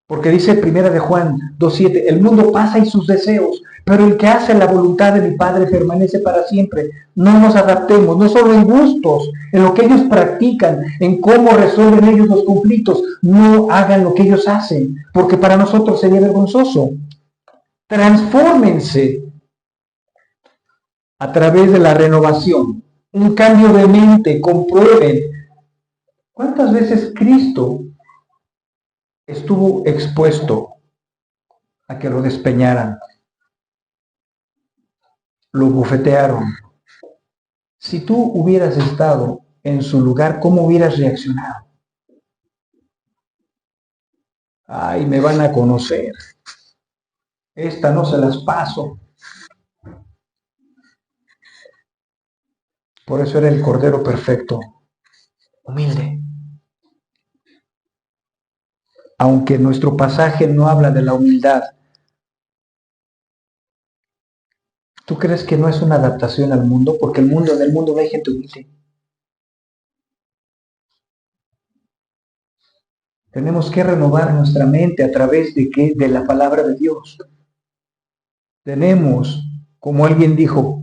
porque dice Primera de Juan 2:7, el mundo pasa y sus deseos, pero el que hace la voluntad de mi Padre permanece para siempre. No nos adaptemos, no solo en gustos, en lo que ellos practican, en cómo resuelven ellos los conflictos. No hagan lo que ellos hacen, porque para nosotros sería vergonzoso. Transfórmense a través de la renovación, un cambio de mente, comprueben. ¿Cuántas veces Cristo estuvo expuesto a que lo despeñaran? Lo bofetearon. Si tú hubieras estado en su lugar, ¿cómo hubieras reaccionado? Ay, me van a conocer. Esta no se las paso. Por eso era el Cordero perfecto, humilde. Aunque nuestro pasaje no habla de la humildad, ¿tú crees que no es una adaptación al mundo? Porque en el mundo no hay gente humilde. Tenemos que renovar nuestra mente a través de qué? De la palabra de Dios. Tenemos, como alguien dijo,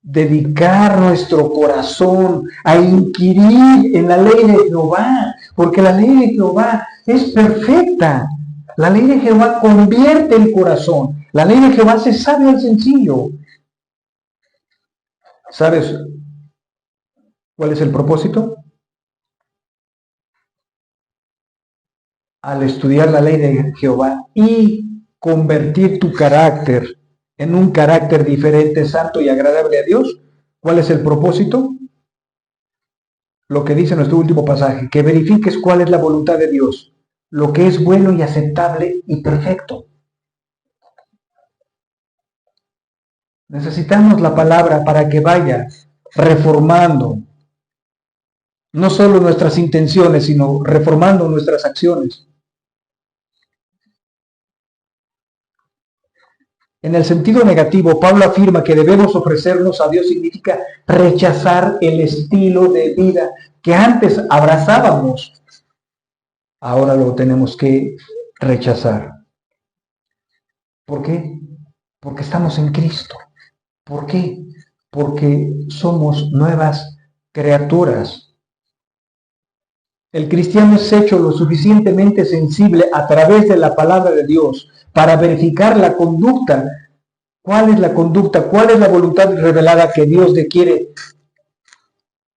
dedicar nuestro corazón a inquirir en la ley de Jehová, porque la ley de Jehová es perfecta. La ley de Jehová convierte el corazón. La ley de Jehová se sabe al sencillo. ¿Sabes cuál es el propósito? Al estudiar la ley de Jehová y convertir tu carácter en un carácter diferente, santo y agradable a Dios, ¿cuál es el propósito? Lo que dice nuestro último pasaje, que verifiques cuál es la voluntad de Dios, lo que es bueno y aceptable y perfecto. Necesitamos la palabra para que vaya reformando no solo nuestras intenciones, sino reformando nuestras acciones. En el sentido negativo, Pablo afirma que debemos ofrecernos a Dios significa rechazar el estilo de vida que antes abrazábamos. Ahora lo tenemos que rechazar. ¿Por qué? Porque estamos en Cristo. ¿Por qué? Porque somos nuevas criaturas. El cristiano es hecho lo suficientemente sensible a través de la palabra de Dios para verificar la conducta. ¿Cuál es la conducta? ¿Cuál es la voluntad revelada que Dios le quiere?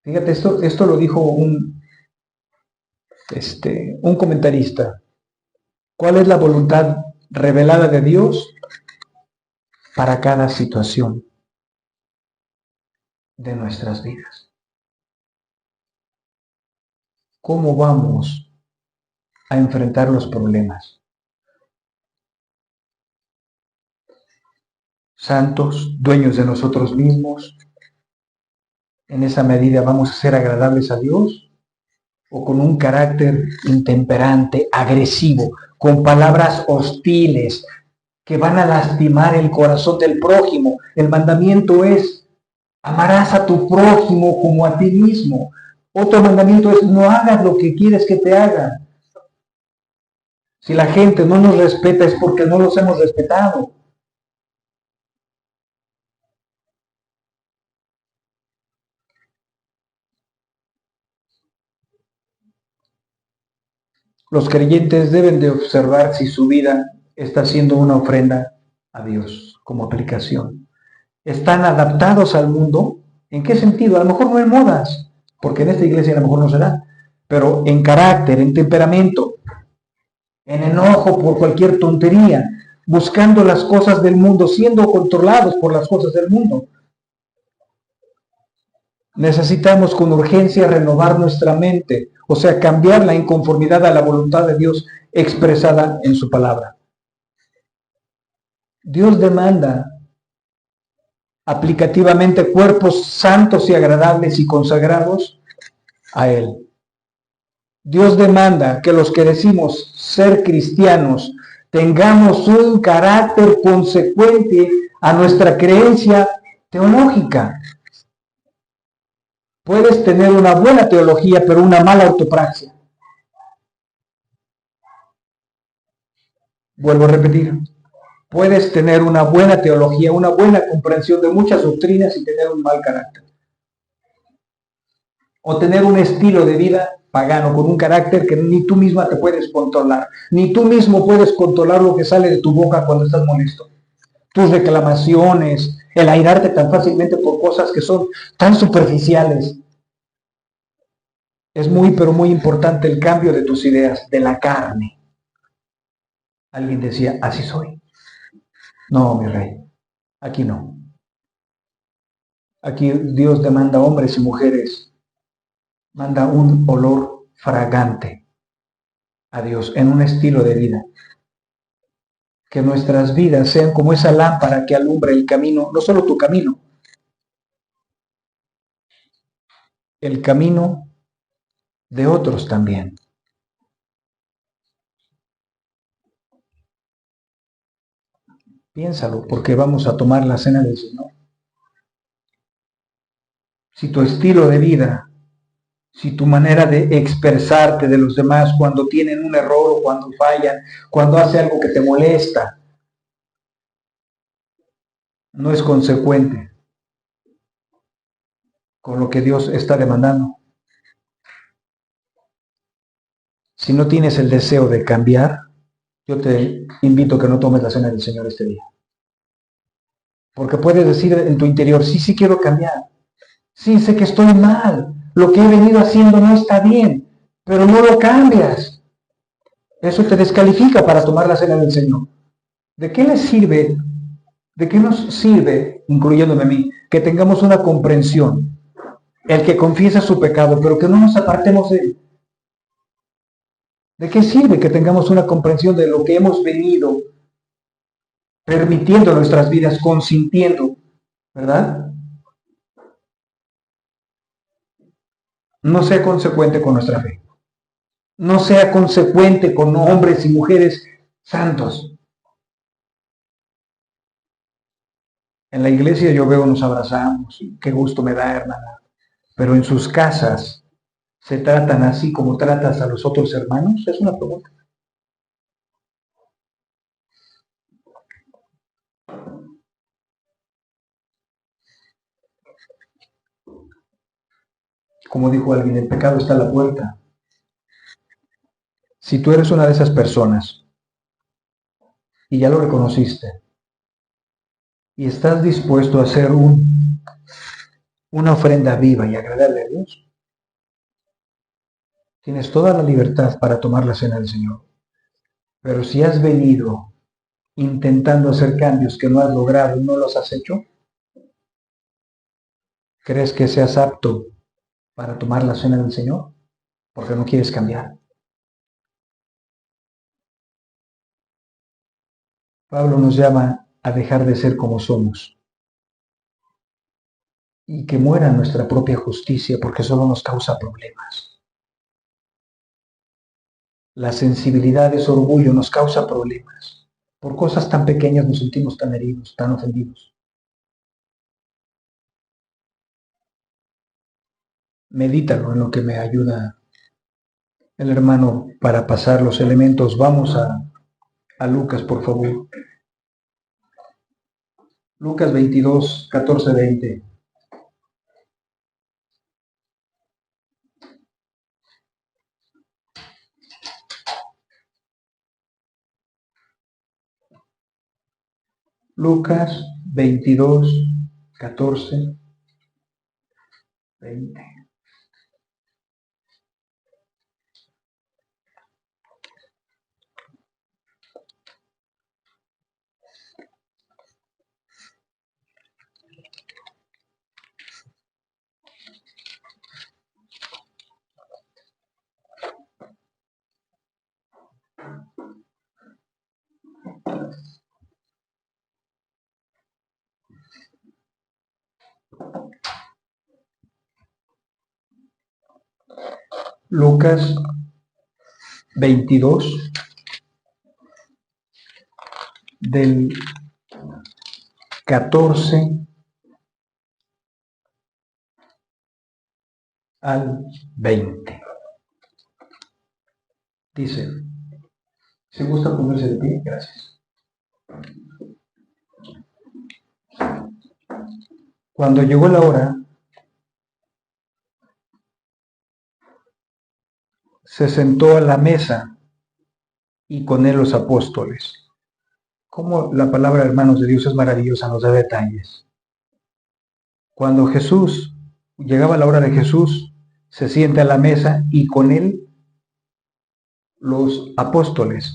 Fíjate, esto lo dijo un comentarista. ¿Cuál es la voluntad revelada de Dios para cada situación de nuestras vidas? ¿Cómo vamos a enfrentar los problemas? Santos, dueños de nosotros mismos, ¿en esa medida vamos a ser agradables a Dios? ¿O con un carácter intemperante, agresivo, con palabras hostiles que van a lastimar el corazón del prójimo? El mandamiento es: amarás a tu prójimo como a ti mismo. Otro mandamiento es: no hagas lo que quieres que te hagan. Si la gente no nos respeta es porque no los hemos respetado. Los creyentes deben de observar si su vida está siendo una ofrenda a Dios como aplicación. ¿Están adaptados al mundo? ¿En qué sentido? A lo mejor no en modas, porque en esta iglesia a lo mejor no será, pero en carácter, en temperamento, en enojo por cualquier tontería, buscando las cosas del mundo, siendo controlados por las cosas del mundo. Necesitamos con urgencia renovar nuestra mente, o sea, cambiar la inconformidad a la voluntad de Dios expresada en su palabra. Dios demanda aplicativamente cuerpos santos y agradables y consagrados a Él. Dios demanda que los que decimos ser cristianos tengamos un carácter consecuente a nuestra creencia teológica. Puedes tener una buena teología, pero una mala ortopraxia. Vuelvo a repetir. Puedes tener una buena teología, una buena comprensión de muchas doctrinas y tener un mal carácter. O tener un estilo de vida pagano con un carácter que ni tú misma te puedes controlar. Ni tú mismo puedes controlar lo que sale de tu boca cuando estás molesto. Tus reclamaciones, el airarte tan fácilmente por cosas que son tan superficiales. Es muy, pero muy importante el cambio de tus ideas, de la carne. Alguien decía: así soy. No, mi rey, aquí no. Aquí Dios demanda hombres y mujeres, manda un olor fragante a Dios en un estilo de vida. Que nuestras vidas sean como esa lámpara que alumbra el camino, no solo tu camino, el camino de otros también. Piénsalo, porque vamos a tomar la cena del Señor. Si tu estilo de vida si tu manera de expresarte de los demás cuando tienen un error o cuando fallan, cuando hace algo que te molesta, no es consecuente con lo que Dios está demandando. Si no tienes el deseo de cambiar, yo te invito a que no tomes la cena del Señor este día. Porque puedes decir en tu interior, sí quiero cambiar. Sí, sé que estoy mal. Lo que he venido haciendo no está bien, pero no lo cambias. Eso te descalifica para tomar la cena del Señor. ¿De qué les sirve? ¿De qué nos sirve, incluyéndome a mí, que tengamos una comprensión? El que confiesa su pecado, pero que no nos apartemos de él. ¿De qué sirve que tengamos una comprensión de lo que hemos venido permitiendo en nuestras vidas, consintiendo, ¿verdad? No sea consecuente con nuestra fe. No sea consecuente con hombres y mujeres santos. En la iglesia yo veo nos abrazamos, y qué gusto me da, hermana. Pero en sus casas, ¿se tratan así como tratas a los otros hermanos? Es una pregunta. Como dijo alguien, el pecado está a la puerta. Si tú eres una de esas personas y ya lo reconociste y estás dispuesto a hacer una ofrenda viva y agradable a Dios, tienes toda la libertad para tomar la cena del Señor. Pero si has venido intentando hacer cambios que no has logrado y no los has hecho, ¿crees que seas apto para tomar la cena del Señor? Porque no quieres cambiar. Pablo nos llama a dejar de ser como somos y que muera nuestra propia justicia, porque solo nos causa problemas. La sensibilidad de ese orgullo nos causa problemas. Por cosas tan pequeñas nos sentimos tan heridos, tan ofendidos. Medítalo en lo que me ayuda el hermano para pasar los elementos. Vamos a Lucas, por favor. Lucas 22, 14, 20. Lucas 22, 14, 20. Lucas 22, del 14 al 20. Dice, si gusta ponerse de pie, gracias. Cuando llegó la hora, se sentó a la mesa y con él los apóstoles. Como la palabra, hermanos de Dios, es maravillosa, nos da detalles. Cuando llegaba la hora de Jesús, se sienta a la mesa y con él los apóstoles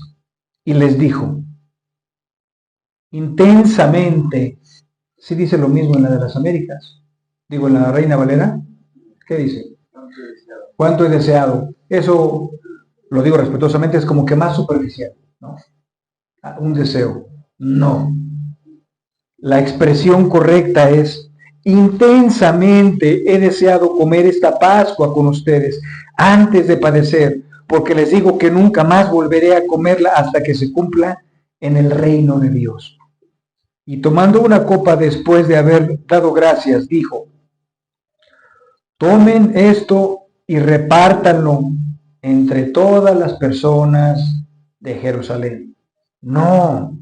y les dijo intensamente, ¿sí dice lo mismo en la de las Américas? Digo, en la Reina Valera, ¿qué dice? ¿Cuánto he deseado? Eso, lo digo respetuosamente, es como que más superficial, ¿no? Un deseo. No. La expresión correcta es, intensamente he deseado comer esta Pascua con ustedes antes de padecer, porque les digo que nunca más volveré a comerla hasta que se cumpla en el reino de Dios. Y tomando una copa después de haber dado gracias, dijo, tomen esto y repártanlo entre todas las personas de Jerusalén. No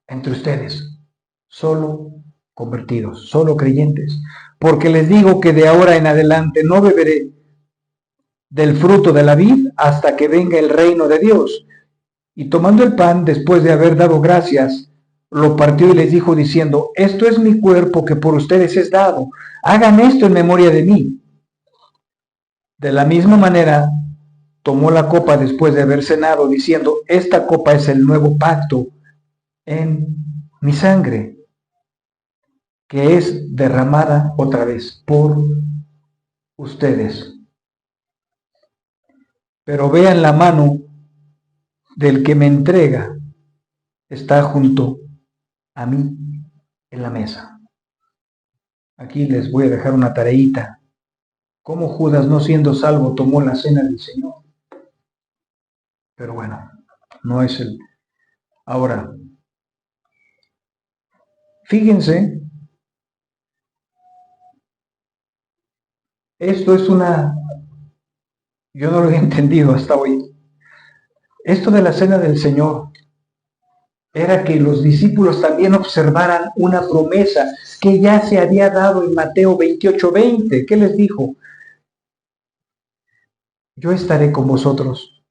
entre ustedes, solo convertidos, solo creyentes. Porque les digo que de ahora en adelante no beberé del fruto de la vid hasta que venga el reino de Dios. Y tomando el pan, después de haber dado gracias, lo partió y les dijo diciendo: esto es mi cuerpo que por ustedes es dado. Hagan esto en memoria de mí. De la misma manera, tomó la copa después de haber cenado, diciendo: esta copa es el nuevo pacto en mi sangre, que es derramada otra vez por ustedes. Pero vean, la mano del que me entrega está junto a mí en la mesa. Aquí les voy a dejar una tareita. Cómo Judas, no siendo salvo, tomó la cena del Señor. Pero bueno, no es el... Ahora, fíjense, esto es una... Yo no lo he entendido hasta hoy. Esto de la cena del Señor era que los discípulos también observaran una promesa que ya se había dado en Mateo 28:20. ¿Qué les dijo? Yo estaré con vosotros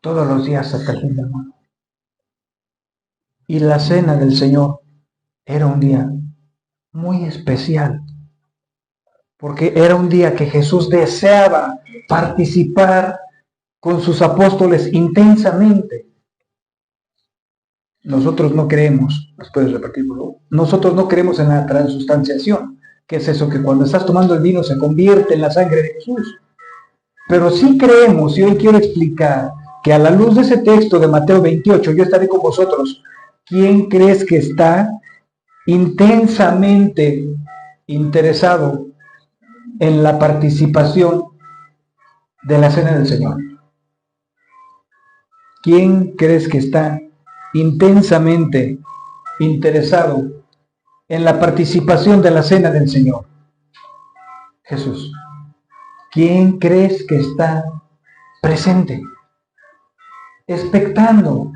todos los días hasta el fin del mundo. Y la cena del Señor era un día muy especial, porque era un día que Jesús deseaba participar con sus apóstoles intensamente. Nosotros no creemos, ¿nos puedes repetirlo? Nosotros no creemos en la transustanciación, que es eso que cuando estás tomando el vino se convierte en la sangre de Jesús. Pero sí creemos, y hoy quiero explicar, que a la luz de ese texto de Mateo 28, yo estaré con vosotros. ¿Quién crees que está intensamente interesado en la participación de la cena del Señor? ¿Quién crees que está intensamente interesado en la participación de la cena del Señor? Jesús. ¿Quién crees que está presente? Expectante.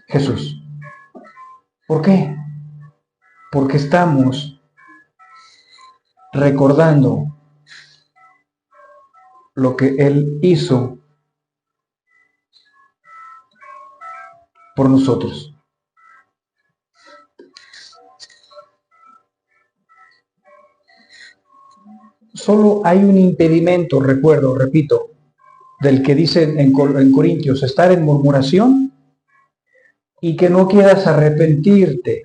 Jesús. ¿Por qué? Porque estamos recordando lo que Él hizo por nosotros. Solo hay un impedimento, repito, del que dice en Corintios, estar en murmuración y que no quieras arrepentirte,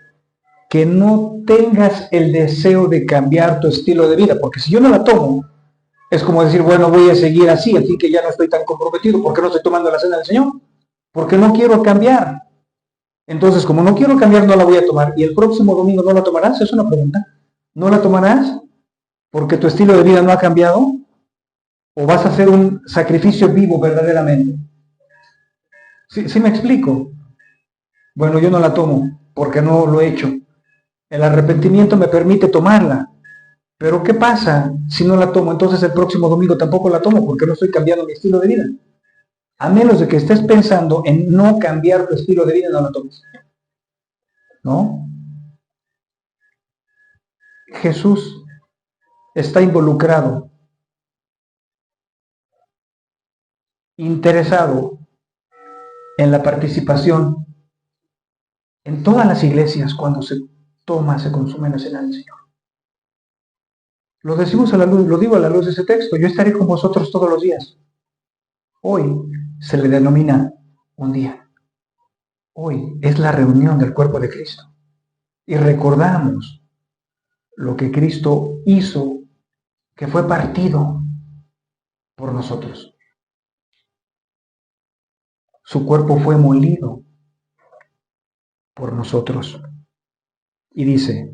que no tengas el deseo de cambiar tu estilo de vida, porque si yo no la tomo, es como decir, bueno, voy a seguir así que ya no estoy tan comprometido, ¿por qué no estoy tomando la cena del Señor? Porque no quiero cambiar. Entonces, como no quiero cambiar, no la voy a tomar. ¿Y el próximo domingo no la tomarás? Es una pregunta. ¿No la tomarás porque tu estilo de vida no ha cambiado? ¿O vas a hacer un sacrificio vivo verdaderamente? ¿Sí me explico? Bueno, yo no la tomo porque no lo he hecho. El arrepentimiento me permite tomarla. Pero ¿qué pasa si no la tomo? Entonces el próximo domingo tampoco la tomo porque no estoy cambiando mi estilo de vida. A menos de que estés pensando en no cambiar tu estilo de vida, no la tomes. ¿No? Jesús está involucrado, interesado en la participación en todas las iglesias cuando se toma, se consume la cena del Señor. Lo decimos a la luz, lo digo a la luz de ese texto, yo estaré con vosotros todos los días. Hoy se le denomina un día. Hoy es la reunión del cuerpo de Cristo. Y recordamos lo que Cristo hizo, que fue partido por nosotros. Su cuerpo fue molido por nosotros. Y dice,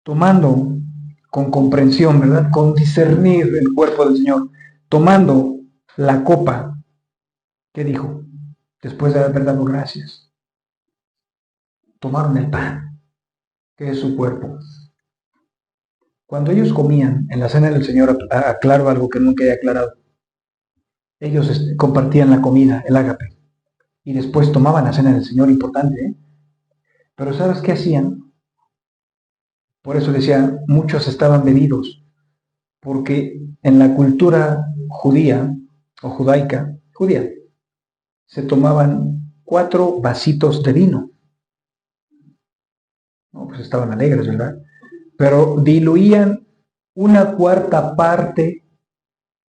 tomando con comprensión, ¿verdad? Con discernir el cuerpo del Señor, tomando la copa, ¿qué dijo? Después de haber dado gracias, tomaron el pan, que es su cuerpo. Cuando ellos comían en la cena del Señor, aclaro algo que nunca he aclarado, ellos compartían la comida, el ágape, y después tomaban la cena del Señor, importante, ¿eh? Pero ¿sabes qué hacían? Por eso decía, muchos estaban bebidos, porque en la cultura judía o judía, se tomaban 4 vasitos de vino. No, pues estaban alegres, ¿verdad? Pero diluían 1/4 parte,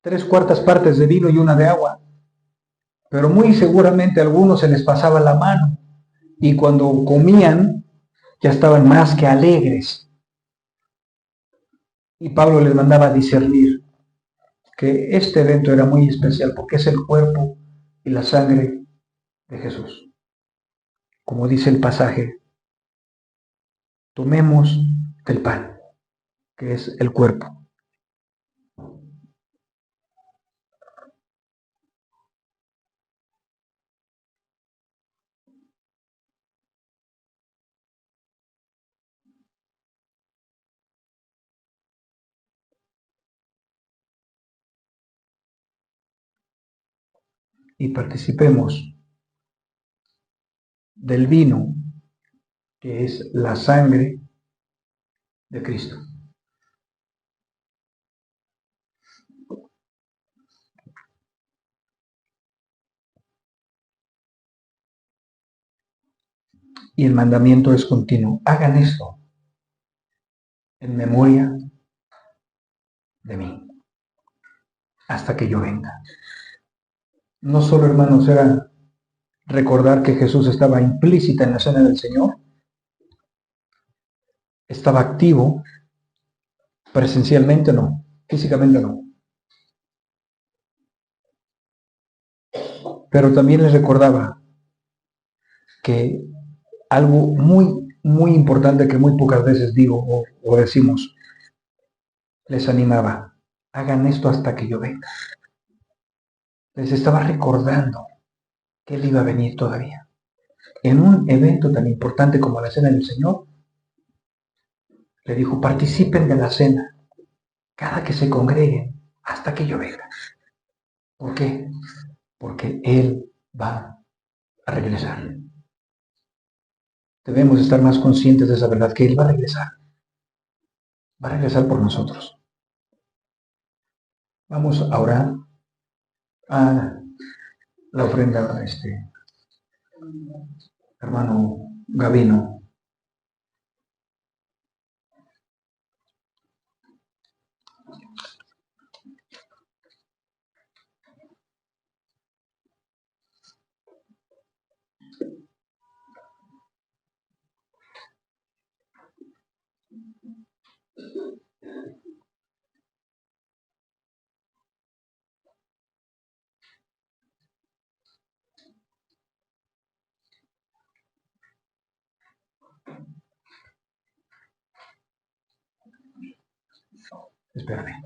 3/4 partes de vino y una de agua. Pero muy seguramente a algunos se les pasaba la mano y cuando comían ya estaban más que alegres. Y Pablo les mandaba a discernir que este evento era muy especial porque es el cuerpo y la sangre de Jesús. Como dice el pasaje, tomemos del pan, que es el cuerpo. Y participemos del vino, que es la sangre de Cristo. Y el mandamiento es continuo. Hagan esto en memoria de mí, hasta que yo venga. No solo, hermanos, era recordar que Jesús estaba implícita en la cena del Señor, estaba activo, presencialmente no, físicamente no. Pero también les recordaba que algo muy importante que muy pocas veces digo o decimos, les animaba, hagan esto hasta que yo venga. Les estaba recordando que Él iba a venir todavía. En un evento tan importante como la cena del Señor, le dijo, participen de la cena cada que se congreguen hasta que yo venga. ¿Por qué? Porque Él va a regresar. Debemos estar más conscientes de esa verdad, que Él va a regresar. Va a regresar por nosotros. Vamos a orar a la ofrenda a hermano Gavino. Espérame.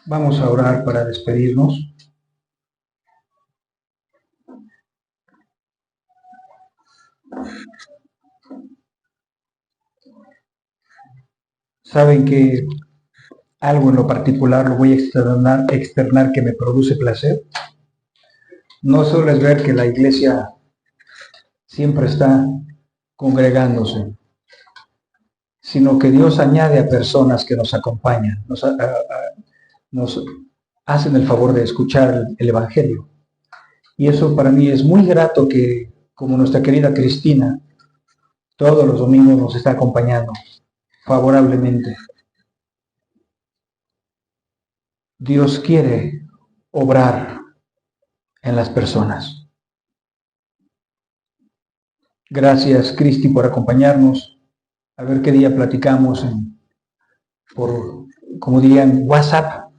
Vamos a orar para despedirnos. Saben que algo en lo particular lo voy a externar que me produce placer. No solo es ver que la iglesia siempre está congregándose, sino que Dios añade a personas que nos acompañan, nos hacen el favor de escuchar el Evangelio. Y eso para mí es muy grato que, como nuestra querida Cristina, todos los domingos nos está acompañando favorablemente. Dios quiere obrar en las personas. Gracias, Cristi, por acompañarnos. A ver qué día platicamos por, como dirían, WhatsApp,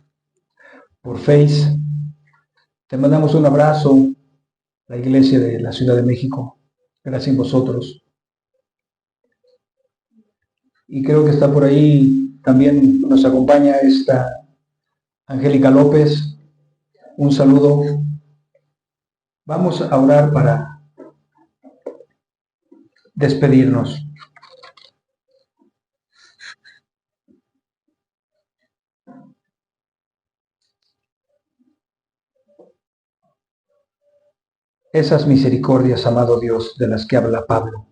por Face. Te mandamos un abrazo, la iglesia de la Ciudad de México. Gracias a vosotros. Y creo que está por ahí, también nos acompaña esta Angélica López, un saludo. Vamos a orar para despedirnos. Esas misericordias, amado Dios, de las que habla Pablo,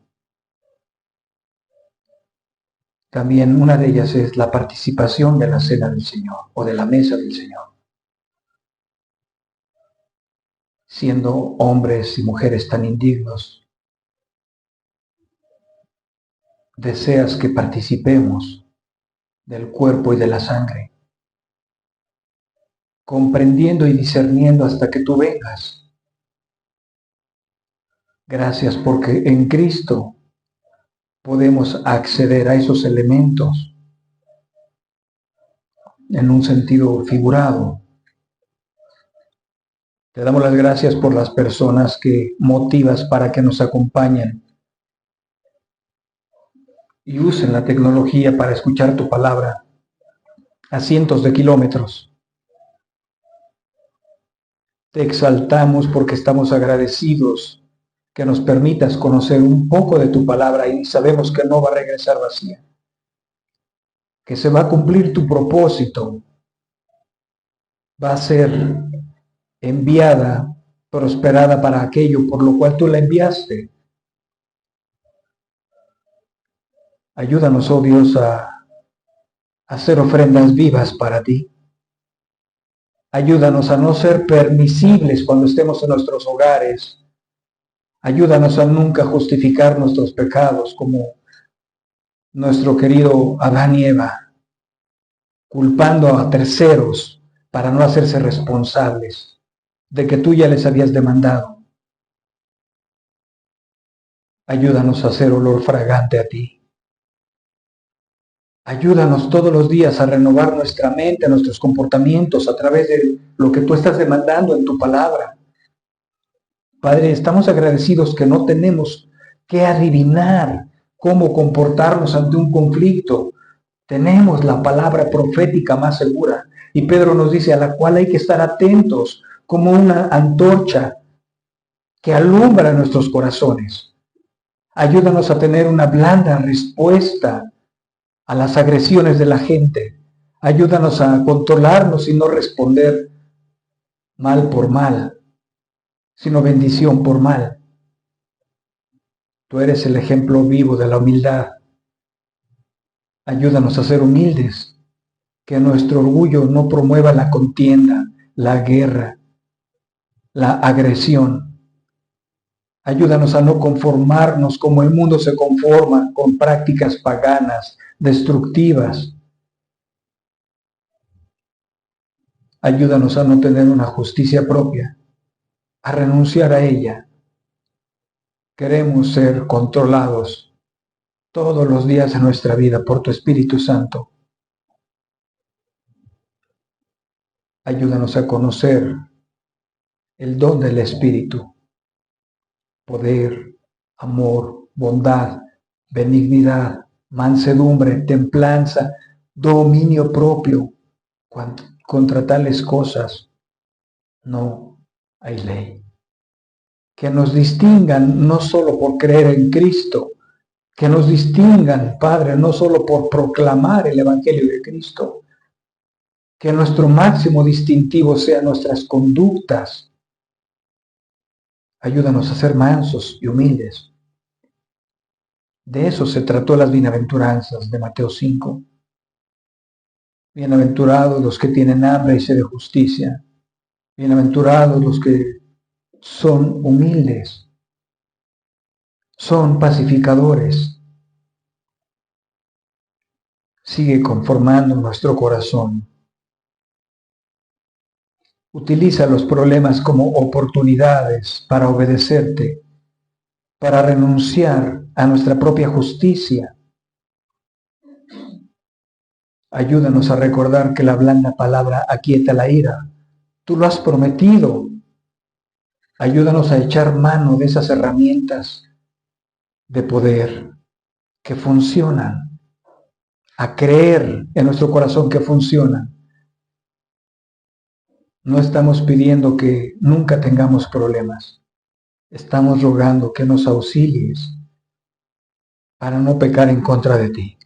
también una de ellas es la participación de la cena del Señor o de la mesa del Señor. Siendo hombres y mujeres tan indignos, deseas que participemos del cuerpo y de la sangre, comprendiendo y discerniendo hasta que tú vengas. Gracias porque en Cristo podemos acceder a esos elementos en un sentido figurado. Te damos las gracias por las personas que motivas para que nos acompañen y usen la tecnología para escuchar tu palabra a cientos de kilómetros. Te exaltamos porque estamos agradecidos que nos permitas conocer un poco de tu palabra y sabemos que no va a regresar vacía, que se va a cumplir tu propósito, va a ser enviada, prosperada para aquello por lo cual tú la enviaste. Ayúdanos, oh Dios, a hacer ofrendas vivas para ti. Ayúdanos a no ser permisibles cuando estemos en nuestros hogares. Ayúdanos a nunca justificar nuestros pecados como nuestro querido Adán y Eva, culpando a terceros para no hacerse responsables de que tú ya les habías demandado. Ayúdanos a hacer olor fragante a ti. Ayúdanos todos los días a renovar nuestra mente, nuestros comportamientos a través de lo que tú estás demandando en tu palabra. Padre, estamos agradecidos que no tenemos que adivinar cómo comportarnos ante un conflicto. Tenemos la palabra profética más segura. Y Pedro nos dice a la cual hay que estar atentos como una antorcha que alumbra nuestros corazones. Ayúdanos a tener una blanda respuesta a las agresiones de la gente. Ayúdanos a controlarnos y no responder mal por mal, sino bendición por mal. Tú eres el ejemplo vivo de la humildad. Ayúdanos a ser humildes, que nuestro orgullo no promueva la contienda, la guerra, la agresión. Ayúdanos a no conformarnos como el mundo se conforma con prácticas paganas, destructivas. Ayúdanos a no tener una justicia propia, a renunciar a ella. Queremos ser controlados todos los días de nuestra vida por tu Espíritu Santo. Ayúdanos a conocer el don del Espíritu, poder, amor, bondad, benignidad, mansedumbre, templanza, dominio propio. Contra tales cosas no hay ley. Que nos distingan no solo por creer en Cristo, que nos distingan, Padre, no solo por proclamar el Evangelio de Cristo, que nuestro máximo distintivo sean nuestras conductas. Ayúdanos a ser mansos y humildes. De eso se trató las bienaventuranzas de Mateo 5. Bienaventurados los que tienen hambre y sed de justicia. Bienaventurados los que son humildes, son pacificadores. Sigue conformando nuestro corazón. Utiliza los problemas como oportunidades para obedecerte, para renunciar a nuestra propia justicia. Ayúdanos a recordar que la blanda palabra aquieta la ira. Tú lo has prometido. Ayúdanos a echar mano de esas herramientas de poder que funcionan, a creer en nuestro corazón que funcionan. No estamos pidiendo que nunca tengamos problemas. Estamos rogando que nos auxilies para no pecar en contra de ti.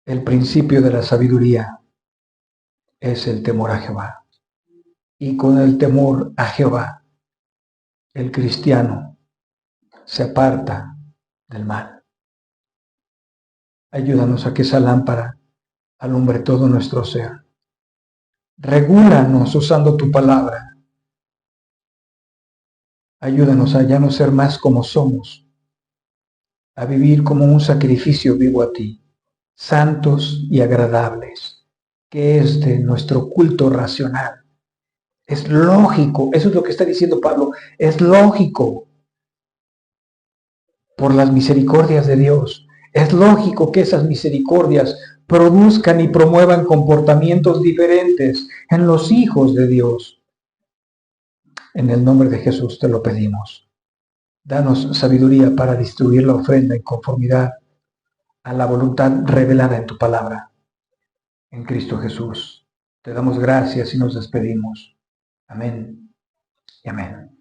El principio de la sabiduría es el temor a Jehová. Y con el temor a Jehová, el cristiano se aparta del mal. Ayúdanos a que esa lámpara alumbre todo nuestro ser. Regúlanos usando tu palabra. Ayúdanos a ya no ser más como somos, a vivir como un sacrificio vivo a ti, santos y agradables, que es de nuestro culto racional. Es lógico, eso es lo que está diciendo Pablo, es lógico por las misericordias de Dios. Es lógico que esas misericordias produzcan y promuevan comportamientos diferentes en los hijos de Dios. En el nombre de Jesús te lo pedimos. Danos sabiduría para distribuir la ofrenda en conformidad a la voluntad revelada en tu palabra. En Cristo Jesús. Te damos gracias y nos despedimos. Amén y amén.